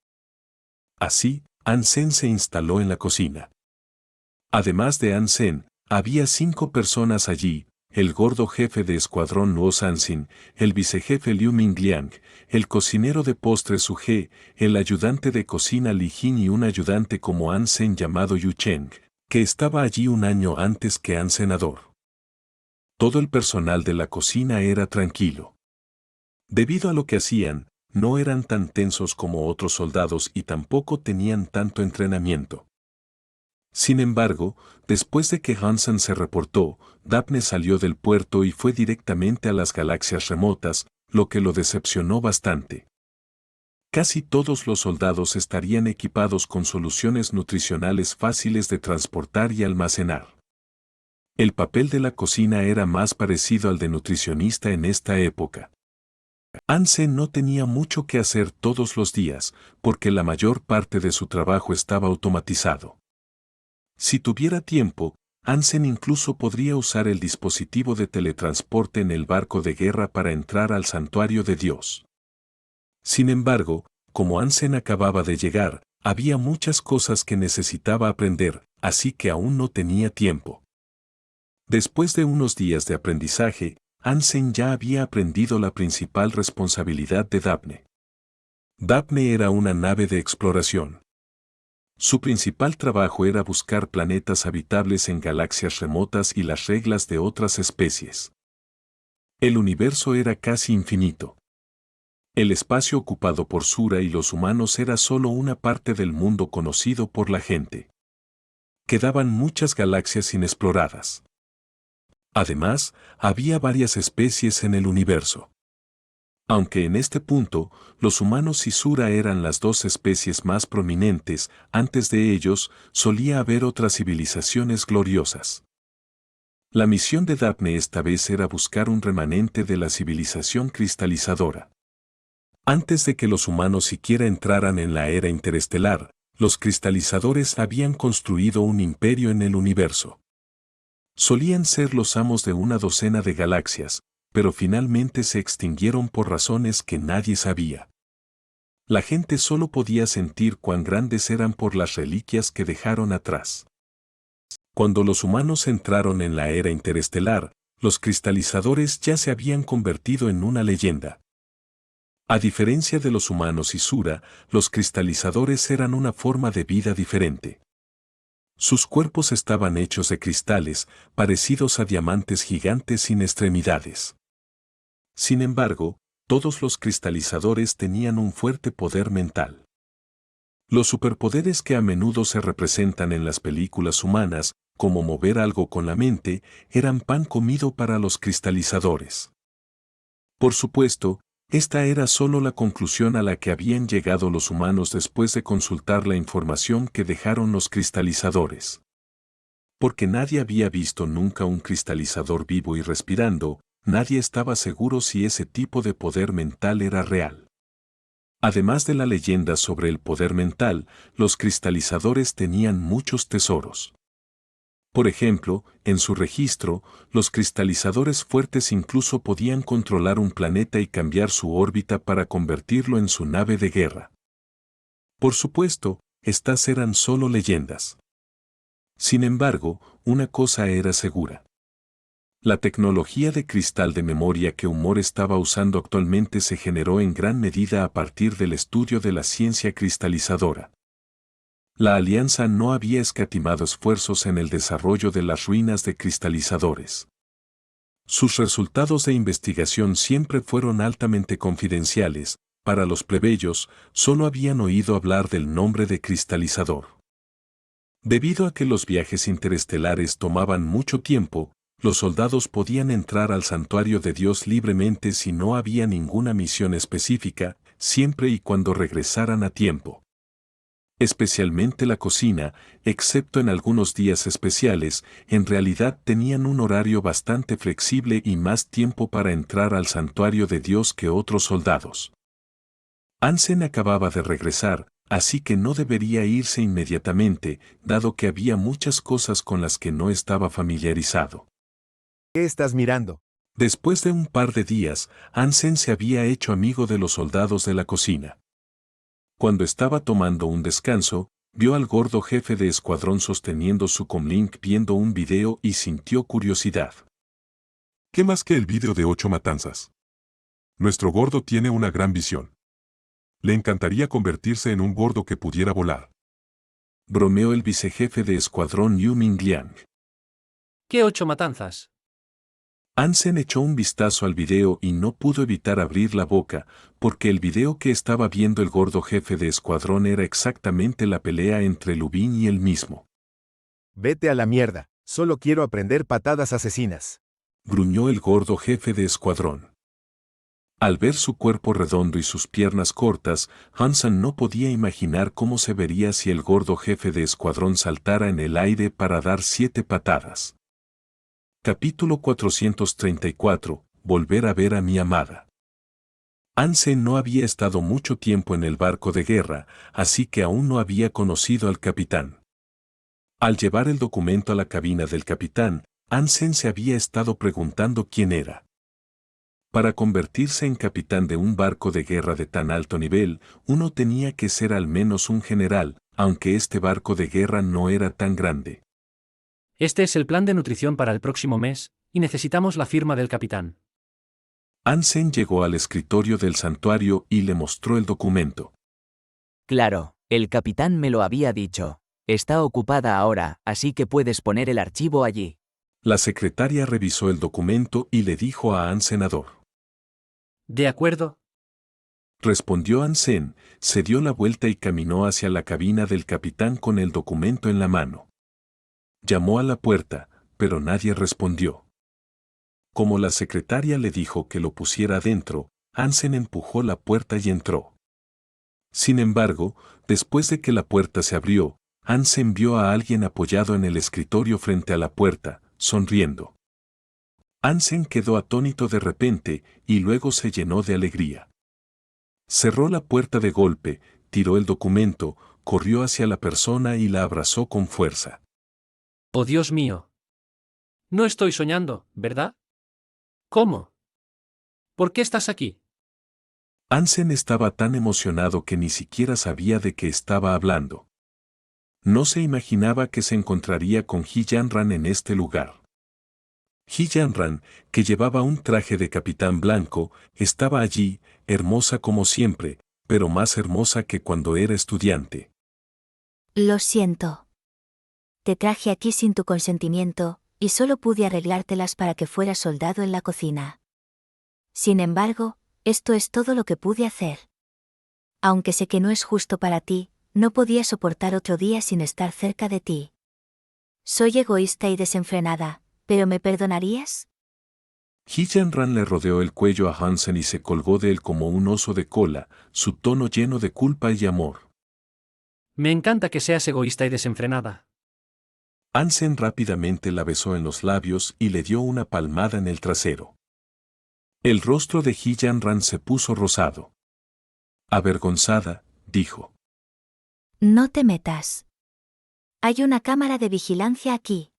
Así, Hansen se instaló en la cocina. Además de Hansen, había 5 personas allí: el gordo jefe de escuadrón Luo Sanxin, el vicejefe Liu Mingliang, el cocinero de postres Su He, el ayudante de cocina Li Jin y un ayudante como Hansen llamado Yu Cheng, que estaba allí un año antes que Hansenador. Todo el personal de la cocina era tranquilo. Debido a lo que hacían, no eran tan tensos como otros soldados y tampoco tenían tanto entrenamiento. Sin embargo, después de que Hansen se reportó, Daphne salió del puerto y fue directamente a las galaxias remotas, lo que lo decepcionó bastante. Casi todos los soldados estarían equipados con soluciones nutricionales fáciles de transportar y almacenar. El papel de la cocina era más parecido al de nutricionista en esta época. Hansen no tenía mucho que hacer todos los días, porque la mayor parte de su trabajo estaba automatizado. Si tuviera tiempo, Hansen incluso podría usar el dispositivo de teletransporte en el barco de guerra para entrar al santuario de Dios. Sin embargo, como Hansen acababa de llegar, había muchas cosas que necesitaba aprender, así que aún no tenía tiempo. Después de unos días de aprendizaje, Hansen ya había aprendido la principal responsabilidad de Daphne. Daphne era una nave de exploración. Su principal trabajo era buscar planetas habitables en galaxias remotas y las reglas de otras especies. El universo era casi infinito. El espacio ocupado por Sura y los humanos era solo una parte del mundo conocido por la gente. Quedaban muchas galaxias inexploradas. Además, había varias especies en el universo. Aunque en este punto, los humanos y Sura eran las 2 especies más prominentes, antes de ellos, solía haber otras civilizaciones gloriosas. La misión de Daphne esta vez era buscar un remanente de la civilización cristalizadora. Antes de que los humanos siquiera entraran en la era interestelar, los cristalizadores habían construido un imperio en el universo. Solían ser los amos de una docena de galaxias, pero finalmente se extinguieron por razones que nadie sabía. La gente solo podía sentir cuán grandes eran por las reliquias que dejaron atrás. Cuando los humanos entraron en la era interestelar, los cristalizadores ya se habían convertido en una leyenda. A diferencia de los humanos y Sura, los cristalizadores eran una forma de vida diferente. Sus cuerpos estaban hechos de cristales, parecidos a diamantes gigantes sin extremidades. Sin embargo, todos los cristalizadores tenían un fuerte poder mental. Los superpoderes que a menudo se representan en las películas humanas, como mover algo con la mente, eran pan comido para los cristalizadores. Por supuesto, Esta era solo la conclusión a la que habían llegado los humanos después de consultar la información que dejaron los cristalizadores. Porque nadie había visto nunca un cristalizador vivo y respirando, nadie estaba seguro si ese tipo de poder mental era real. Además de la leyenda sobre el poder mental, los cristalizadores tenían muchos tesoros. Por ejemplo, en su registro, los cristalizadores fuertes incluso podían controlar un planeta y cambiar su órbita para convertirlo en su nave de guerra. Por supuesto, estas eran solo leyendas. Sin embargo, una cosa era segura. La tecnología de cristal de memoria que Humor estaba usando actualmente se generó en gran medida a partir del estudio de la ciencia cristalizadora. La Alianza no había escatimado esfuerzos en el desarrollo de las ruinas de cristalizadores. Sus resultados de investigación siempre fueron altamente confidenciales. Para los plebeyos, solo habían oído hablar del nombre de cristalizador. Debido a que los viajes interestelares tomaban mucho tiempo, los soldados podían entrar al santuario de Dios libremente si no había ninguna misión específica, siempre y cuando regresaran a tiempo. Especialmente la cocina, excepto en algunos días especiales, en realidad tenían un horario bastante flexible y más tiempo para entrar al santuario de Dios que otros soldados. Hansen acababa de regresar, así que no debería irse inmediatamente, dado que había muchas cosas con las que no estaba familiarizado. ¿Qué estás mirando? Después de un par de días, Hansen se había hecho amigo de los soldados de la cocina. Cuando estaba tomando un descanso, vio al gordo jefe de escuadrón sosteniendo su comlink viendo un video y sintió curiosidad. ¿Qué más que el video de 8 matanzas? Nuestro gordo tiene una gran visión. Le encantaría convertirse en un gordo que pudiera volar. Bromeó el vicejefe de escuadrón Yu Mingliang. ¿Qué 8 matanzas? Hansen echó un vistazo al video y no pudo evitar abrir la boca, porque el video que estaba viendo el gordo jefe de escuadrón era exactamente la pelea entre Lubin y él mismo. Vete a la mierda, solo quiero aprender patadas asesinas. Gruñó el gordo jefe de escuadrón. Al ver su cuerpo redondo y sus piernas cortas, Hansen no podía imaginar cómo se vería si el gordo jefe de escuadrón saltara en el aire para dar 7 patadas. Capítulo 434. Volver a ver a mi amada. Hansen no había estado mucho tiempo en el barco de guerra, así que aún no había conocido al capitán. Al llevar el documento a la cabina del capitán, Hansen se había estado preguntando quién era. Para convertirse en capitán de un barco de guerra de tan alto nivel, uno tenía que ser al menos un general, aunque este barco de guerra no era tan grande. Este es el plan de nutrición para el próximo mes, y necesitamos la firma del capitán. Hansen llegó al escritorio del santuario y le mostró el documento. Claro, el capitán me lo había dicho. Está ocupada ahora, así que puedes poner el archivo allí. La secretaria revisó el documento y le dijo a Hansen Ador. ¿De acuerdo? Respondió Hansen, se dio la vuelta y caminó hacia la cabina del capitán con el documento en la mano. Llamó a la puerta, pero nadie respondió. Como la secretaria le dijo que lo pusiera adentro, Hansen empujó la puerta y entró. Sin embargo, después de que la puerta se abrió, Hansen vio a alguien apoyado en el escritorio frente a la puerta, sonriendo. Hansen quedó atónito de repente y luego se llenó de alegría. Cerró la puerta de golpe, tiró el documento, corrió hacia la persona y la abrazó con fuerza. ¡Oh, Dios mío! No estoy soñando, ¿verdad? ¿Cómo? ¿Por qué estás aquí? Hansen estaba tan emocionado que ni siquiera sabía de qué estaba hablando. No se imaginaba que se encontraría con Ji Yanran en este lugar. Ji Yanran, que llevaba un traje de capitán blanco, estaba allí, hermosa como siempre, pero más hermosa que cuando era estudiante. Lo siento. Te traje aquí sin tu consentimiento, y solo pude arreglártelas para que fueras soldado en la cocina. Sin embargo, esto es todo lo que pude hacer. Aunque sé que no es justo para ti, no podía soportar otro día sin estar cerca de ti. Soy egoísta y desenfrenada, ¿pero me perdonarías? Hillenran le rodeó el cuello a Hansen y se colgó de él como un oso de cola, su tono lleno de culpa y amor. Me encanta que seas egoísta y desenfrenada. Hansen rápidamente la besó en los labios y le dio una palmada en el trasero. El rostro de Hillenran se puso rosado. Avergonzada, dijo. No te metas. Hay una cámara de vigilancia aquí.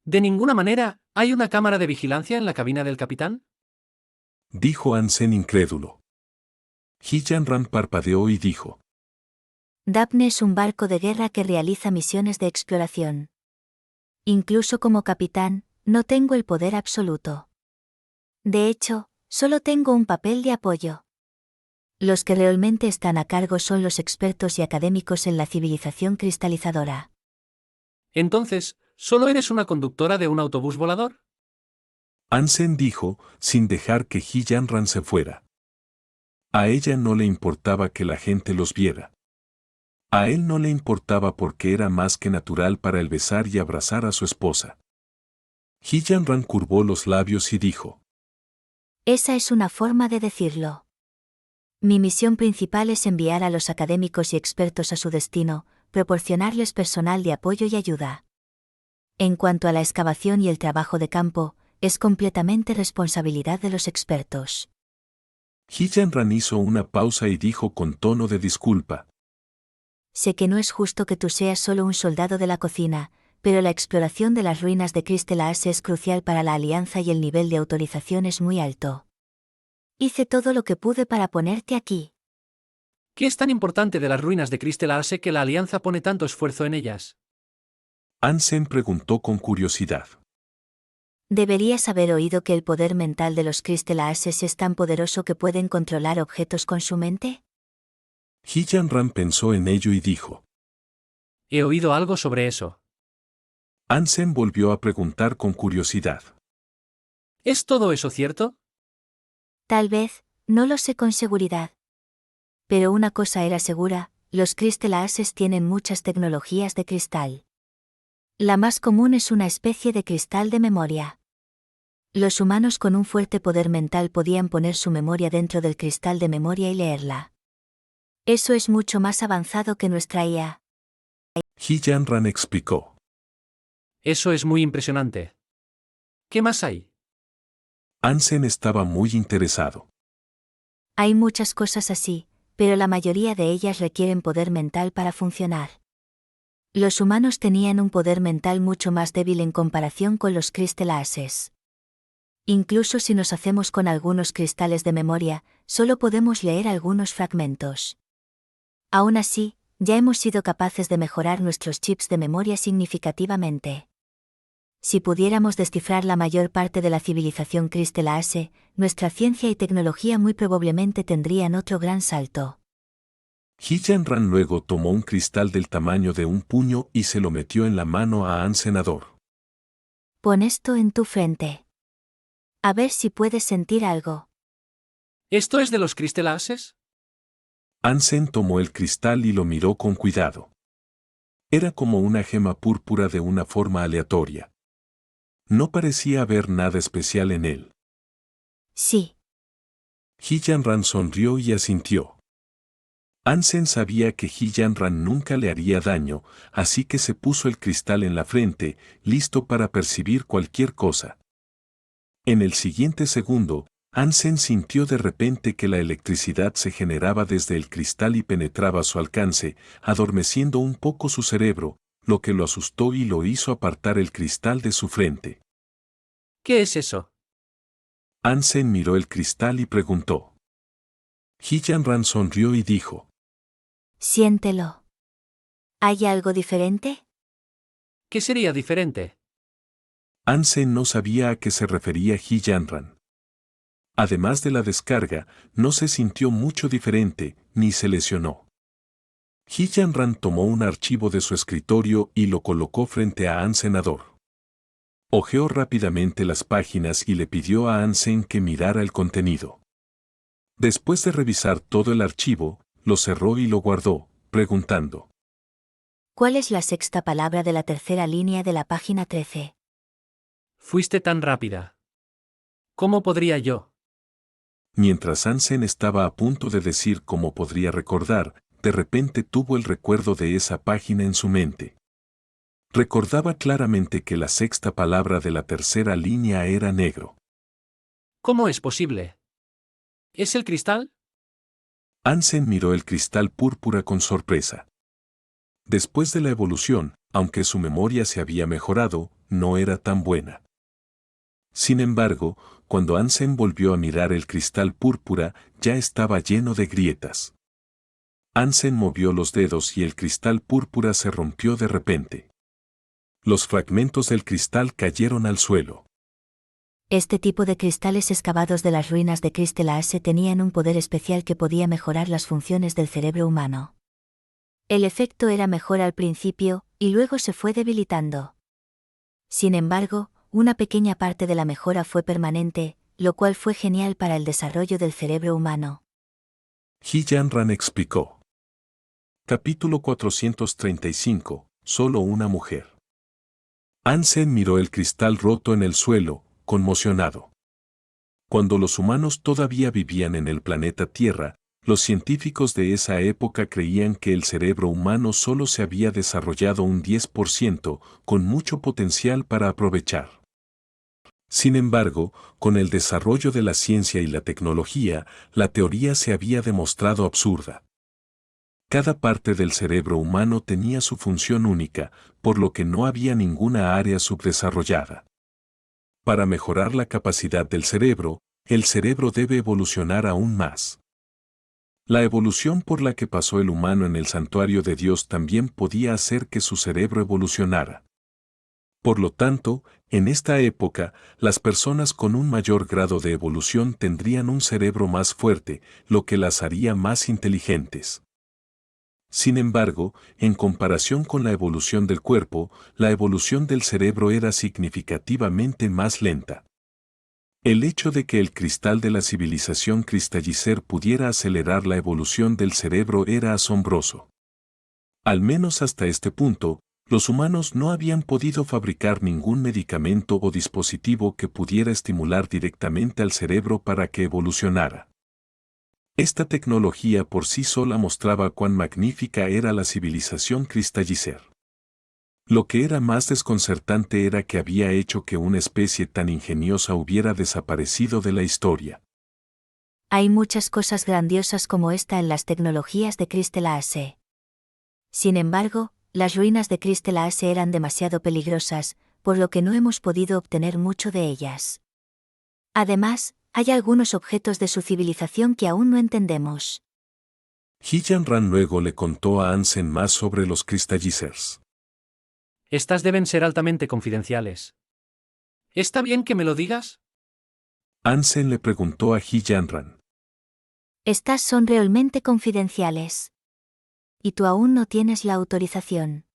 De ninguna manera, ¿hay una cámara de vigilancia en la cabina del capitán? Dijo Hansen incrédulo. Hillenran parpadeó y dijo. Daphne es un barco de guerra que realiza misiones de exploración. Incluso como capitán, no tengo el poder absoluto. De hecho, solo tengo un papel de apoyo. Los que realmente están a cargo son los expertos y académicos en la civilización cristalizadora. Entonces, ¿solo eres una conductora de un autobús volador? Hansen dijo, sin dejar que Hillenran se fuera. A ella no le importaba que la gente los viera. A él no le importaba porque era más que natural para él besar y abrazar a su esposa. Hillenran curvó los labios y dijo. Esa es una forma de decirlo. Mi misión principal es enviar a los académicos y expertos a su destino, proporcionarles personal de apoyo y ayuda. En cuanto a la excavación y el trabajo de campo, es completamente responsabilidad de los expertos. Hillenran hizo una pausa y dijo con tono de disculpa. Sé que no es justo que tú seas solo un soldado de la cocina, pero la exploración de las ruinas de Crystal Axe es crucial para la Alianza y el nivel de autorización es muy alto. Hice todo lo que pude para ponerte aquí. ¿Qué es tan importante de las ruinas de Crystal Axe que la Alianza pone tanto esfuerzo en ellas? Hansen preguntó con curiosidad. Deberías haber oído que el poder mental de los Crystal Axes es tan poderoso que pueden controlar objetos con su mente. Hillenran pensó en ello y dijo. He oído algo sobre eso. Hansen volvió a preguntar con curiosidad. ¿Es todo eso cierto? Tal vez, no lo sé con seguridad. Pero una cosa era segura, los Crystal Axes tienen muchas tecnologías de cristal. La más común es una especie de cristal de memoria. Los humanos con un fuerte poder mental podían poner su memoria dentro del cristal de memoria y leerla. Eso es mucho más avanzado que nuestra IA. Hillenran explicó. Eso es muy impresionante. ¿Qué más hay? Hansen estaba muy interesado. Hay muchas cosas así, pero la mayoría de ellas requieren poder mental para funcionar. Los humanos tenían un poder mental mucho más débil en comparación con los Crystal Axes. Incluso si nos hacemos con algunos cristales de memoria, solo podemos leer algunos fragmentos. Aún así, ya hemos sido capaces de mejorar nuestros chips de memoria significativamente. Si pudiéramos descifrar la mayor parte de la civilización Crystal Axe, nuestra ciencia y tecnología muy probablemente tendrían otro gran salto. Hillenran luego tomó un cristal del tamaño de un puño y se lo metió en la mano a Hansenador. Pon esto en tu frente. A ver si puedes sentir algo. ¿Esto es de los Crystal Axes? Hansen tomó el cristal y lo miró con cuidado. Era como una gema púrpura de una forma aleatoria. No parecía haber nada especial en él. Sí. Hillenran sonrió y asintió. Hansen sabía que Hillenran nunca le haría daño, así que se puso el cristal en la frente, listo para percibir cualquier cosa. En el siguiente segundo, Hansen sintió de repente que la electricidad se generaba desde el cristal y penetraba su alcance, adormeciendo un poco su cerebro, lo que lo asustó y lo hizo apartar el cristal de su frente. ¿Qué es eso? Hansen miró el cristal y preguntó. Hillenran sonrió y dijo. Siéntelo. ¿Hay algo diferente? ¿Qué sería diferente? Hansen no sabía a qué se refería Hillenran. Además de la descarga, no se sintió mucho diferente, ni se lesionó. Hillenran tomó un archivo de su escritorio y lo colocó frente a Hansenador. Hojeó rápidamente las páginas y le pidió a Hansen que mirara el contenido. Después de revisar todo el archivo, lo cerró y lo guardó, preguntando. ¿Cuál es la sexta palabra de la tercera línea de la página 13? Fuiste tan rápida. ¿Cómo podría yo? Mientras Ansem estaba a punto de decir cómo podría recordar, de repente tuvo el recuerdo de esa página en su mente. Recordaba claramente que la sexta palabra de la tercera línea era negro. ¿Cómo es posible? ¿Es el cristal? Ansem miró el cristal púrpura con sorpresa. Después de la evolución, aunque su memoria se había mejorado, no era tan buena. Sin embargo, cuando Ansem volvió a mirar el cristal púrpura, ya estaba lleno de grietas. Ansem movió los dedos y el cristal púrpura se rompió de repente. Los fragmentos del cristal cayeron al suelo. Este tipo de cristales excavados de las ruinas de Crystalaase tenían un poder especial que podía mejorar las funciones del cerebro humano. El efecto era mejor al principio, y luego se fue debilitando. Sin embargo, una pequeña parte de la mejora fue permanente, lo cual fue genial para el desarrollo del cerebro humano. Ji-Yanran explicó. Capítulo 435. Solo una mujer. Ansem miró el cristal roto en el suelo, conmocionado. Cuando los humanos todavía vivían en el planeta Tierra, los científicos de esa época creían que el cerebro humano solo se había desarrollado un 10%, con mucho potencial para aprovechar. Sin embargo, con el desarrollo de la ciencia y la tecnología, la teoría se había demostrado absurda. Cada parte del cerebro humano tenía su función única, por lo que no había ninguna área subdesarrollada. Para mejorar la capacidad del cerebro, el cerebro debe evolucionar aún más. La evolución por la que pasó el humano en el santuario de Dios también podía hacer que su cerebro evolucionara. Por lo tanto, en esta época, las personas con un mayor grado de evolución tendrían un cerebro más fuerte, lo que las haría más inteligentes. Sin embargo, en comparación con la evolución del cuerpo, la evolución del cerebro era significativamente más lenta. El hecho de que el cristal de la civilización Crystalliser pudiera acelerar la evolución del cerebro era asombroso. Al menos hasta este punto, los humanos no habían podido fabricar ningún medicamento o dispositivo que pudiera estimular directamente al cerebro para que evolucionara. Esta tecnología por sí sola mostraba cuán magnífica era la civilización Crystalliser. Lo que era más desconcertante era que había hecho que una especie tan ingeniosa hubiera desaparecido de la historia. Hay muchas cosas grandiosas como esta en las tecnologías de Crystalaase. Sin embargo, las ruinas de Crystalaase eran demasiado peligrosas, por lo que no hemos podido obtener mucho de ellas. Además, hay algunos objetos de su civilización que aún no entendemos. Ji-Yanran luego le contó a Ansem más sobre los Crystallizers. Estas deben ser altamente confidenciales. ¿Está bien que me lo digas? Ansem le preguntó a Ji-Yanran. Estas son realmente confidenciales. Y tú aún no tienes la autorización.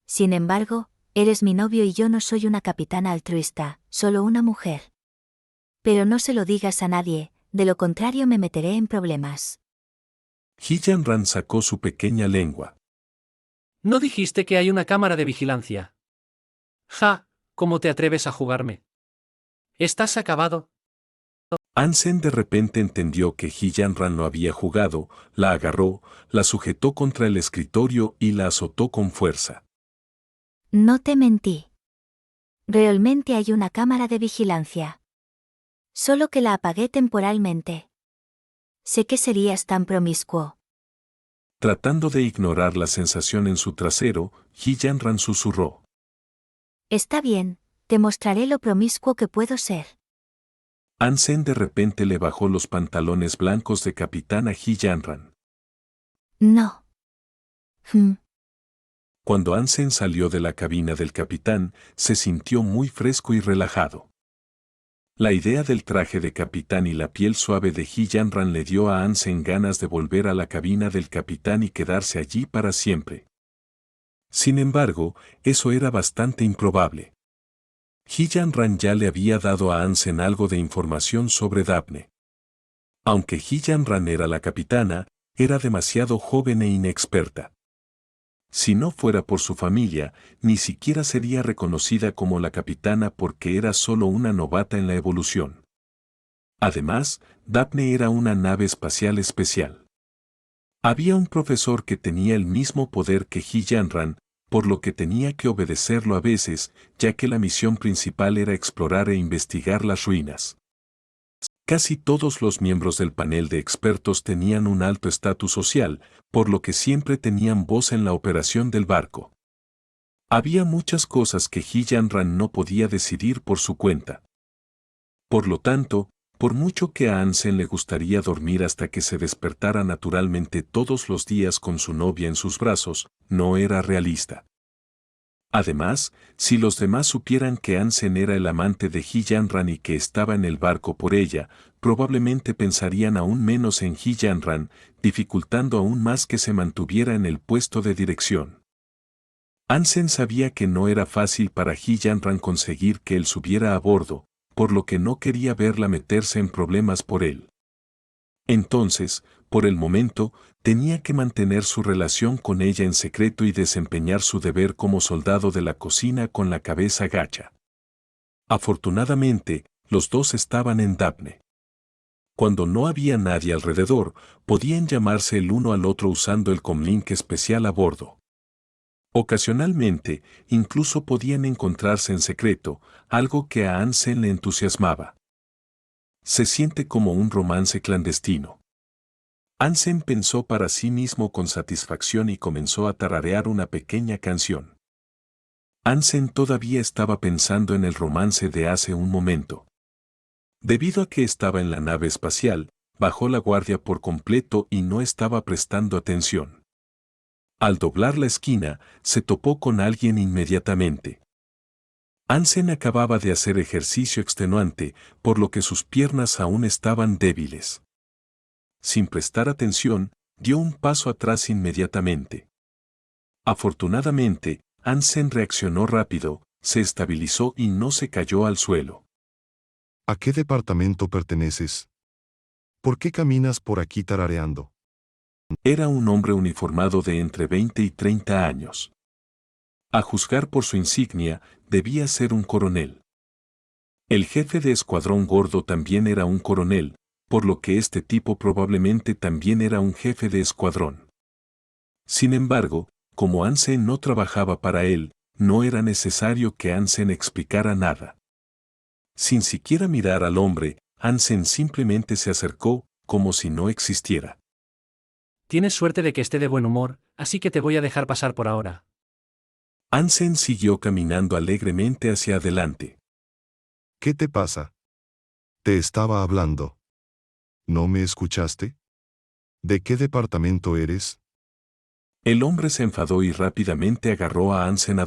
Sin embargo, eres mi novio y yo no soy una capitana altruista, solo una mujer. Pero no se lo digas a nadie, de lo contrario me meteré en problemas. Ji-Yanran sacó su pequeña lengua. ¿No dijiste que hay una cámara de vigilancia? Ja, ¿cómo te atreves a jugarme? ¿Estás acabado? Ansem de repente entendió que Ji-Yanran no había jugado, la agarró, la sujetó contra el escritorio y la azotó con fuerza. No te mentí. Realmente hay una cámara de vigilancia. Solo que la apagué temporalmente. Sé que serías tan promiscuo. Tratando de ignorar la sensación en su trasero, Ji-Yanran susurró. Está bien, te mostraré lo promiscuo que puedo ser. Ansem de repente le bajó los pantalones blancos de capitán a Ji-Yanran. No. Cuando Ansem salió de la cabina del capitán, se sintió muy fresco y relajado. La idea del traje de capitán y la piel suave de Ji-Yanran le dio a Ansem ganas de volver a la cabina del capitán y quedarse allí para siempre. Sin embargo, eso era bastante improbable. Ji-Yanran ya le había dado a Ansem algo de información sobre Daphne. Aunque Ji-Yanran era la capitana, era demasiado joven e inexperta. Si no fuera por su familia, ni siquiera sería reconocida como la capitana porque era solo una novata en la evolución. Además, Daphne era una nave espacial especial. Había un profesor que tenía el mismo poder que Hillenran, por lo que tenía que obedecerlo a veces, ya que la misión principal era explorar e investigar las ruinas. Casi todos los miembros del panel de expertos tenían un alto estatus social, por lo que siempre tenían voz en la operación del barco. Había muchas cosas que Hillenran no podía decidir por su cuenta. Por lo tanto, por mucho que a Ansem le gustaría dormir hasta que se despertara naturalmente todos los días con su novia en sus brazos, no era realista. Además, si los demás supieran que Ansem era el amante de Hillenran y que estaba en el barco por ella, probablemente pensarían aún menos en Hillenran, dificultando aún más que se mantuviera en el puesto de dirección. Ansem sabía que no era fácil para Hillenran conseguir que él subiera a bordo, por lo que no quería verla meterse en problemas por él. Entonces, por el momento, tenía que mantener su relación con ella en secreto y desempeñar su deber como soldado de la cocina con la cabeza gacha. Afortunadamente, los dos estaban en Daphne. Cuando no había nadie alrededor, podían llamarse el uno al otro usando el comlink especial a bordo. Ocasionalmente, incluso podían encontrarse en secreto, algo que a Ansem le entusiasmaba. Se siente como un romance clandestino. Ansem pensó para sí mismo con satisfacción y comenzó a tararear una pequeña canción. Ansem todavía estaba pensando en el romance de hace un momento. Debido a que estaba en la nave espacial, bajó la guardia por completo y no estaba prestando atención. Al doblar la esquina, se topó con alguien inmediatamente. Ansem acababa de hacer ejercicio extenuante, por lo que sus piernas aún estaban débiles. Sin prestar atención, dio un paso atrás inmediatamente. Afortunadamente, Ansem reaccionó rápido, se estabilizó y no se cayó al suelo. ¿A qué departamento perteneces? ¿Por qué caminas por aquí tarareando? Era un hombre uniformado de entre 20 y 30 años. A juzgar por su insignia, debía ser un coronel. El jefe de escuadrón gordo también era un coronel, por lo que este tipo probablemente también era un jefe de escuadrón. Sin embargo, como Ansem no trabajaba para él, no era necesario que Ansem explicara nada. Sin siquiera mirar al hombre, Ansem simplemente se acercó, como si no existiera. Tienes suerte de que esté de buen humor, así que te voy a dejar pasar por ahora. Ansem siguió caminando alegremente hacia adelante. ¿Qué te pasa? Te estaba hablando. ¿No me escuchaste? ¿De qué departamento eres? El hombre se enfadó y rápidamente agarró a Ansem.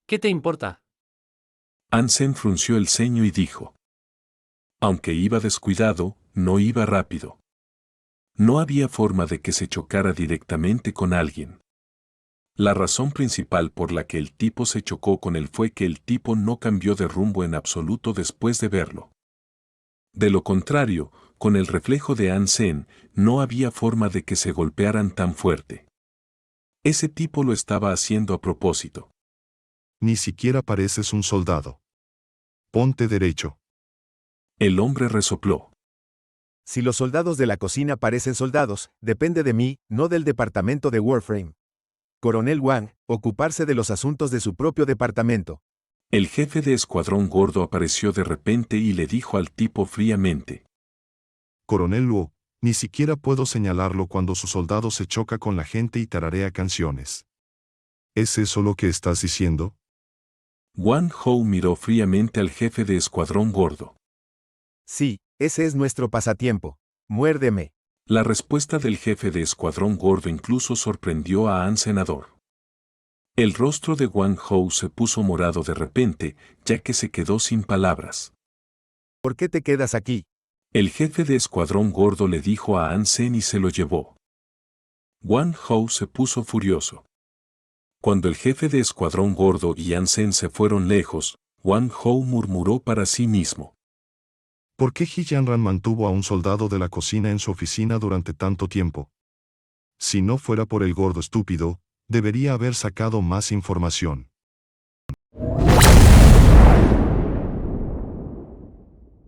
¿Qué te importa? Ansem frunció el ceño y dijo. Aunque iba descuidado, no iba rápido. No había forma de que se chocara directamente con alguien. La razón principal por la que el tipo se chocó con él fue que el tipo no cambió de rumbo en absoluto después de verlo. De lo contrario, con el reflejo de Ansem, no había forma de que se golpearan tan fuerte. Ese tipo lo estaba haciendo a propósito. Ni siquiera pareces un soldado. Ponte derecho. El hombre resopló. Si los soldados de la cocina parecen soldados, depende de mí, no del departamento de Warframe. Coronel Wang, ocuparse de los asuntos de su propio departamento. El jefe de escuadrón gordo apareció de repente y le dijo al tipo fríamente. Coronel Luo, ni siquiera puedo señalarlo cuando su soldado se choca con la gente y tararea canciones. ¿Es eso lo que estás diciendo? Wang Hou miró fríamente al jefe de escuadrón gordo. Sí, ese es nuestro pasatiempo. Muérdeme. La respuesta del jefe de escuadrón gordo incluso sorprendió a Ansem. El rostro de Wang Hou se puso morado de repente, ya que se quedó sin palabras. ¿Por qué te quedas aquí? El jefe de escuadrón gordo le dijo a Ansem y se lo llevó. Wang Hou se puso furioso. Cuando el jefe de escuadrón gordo y Ansem se fueron lejos, Wang Hou murmuró para sí mismo. ¿Por qué Hillenran mantuvo a un soldado de la cocina en su oficina durante tanto tiempo? Si no fuera por el gordo estúpido, debería haber sacado más información.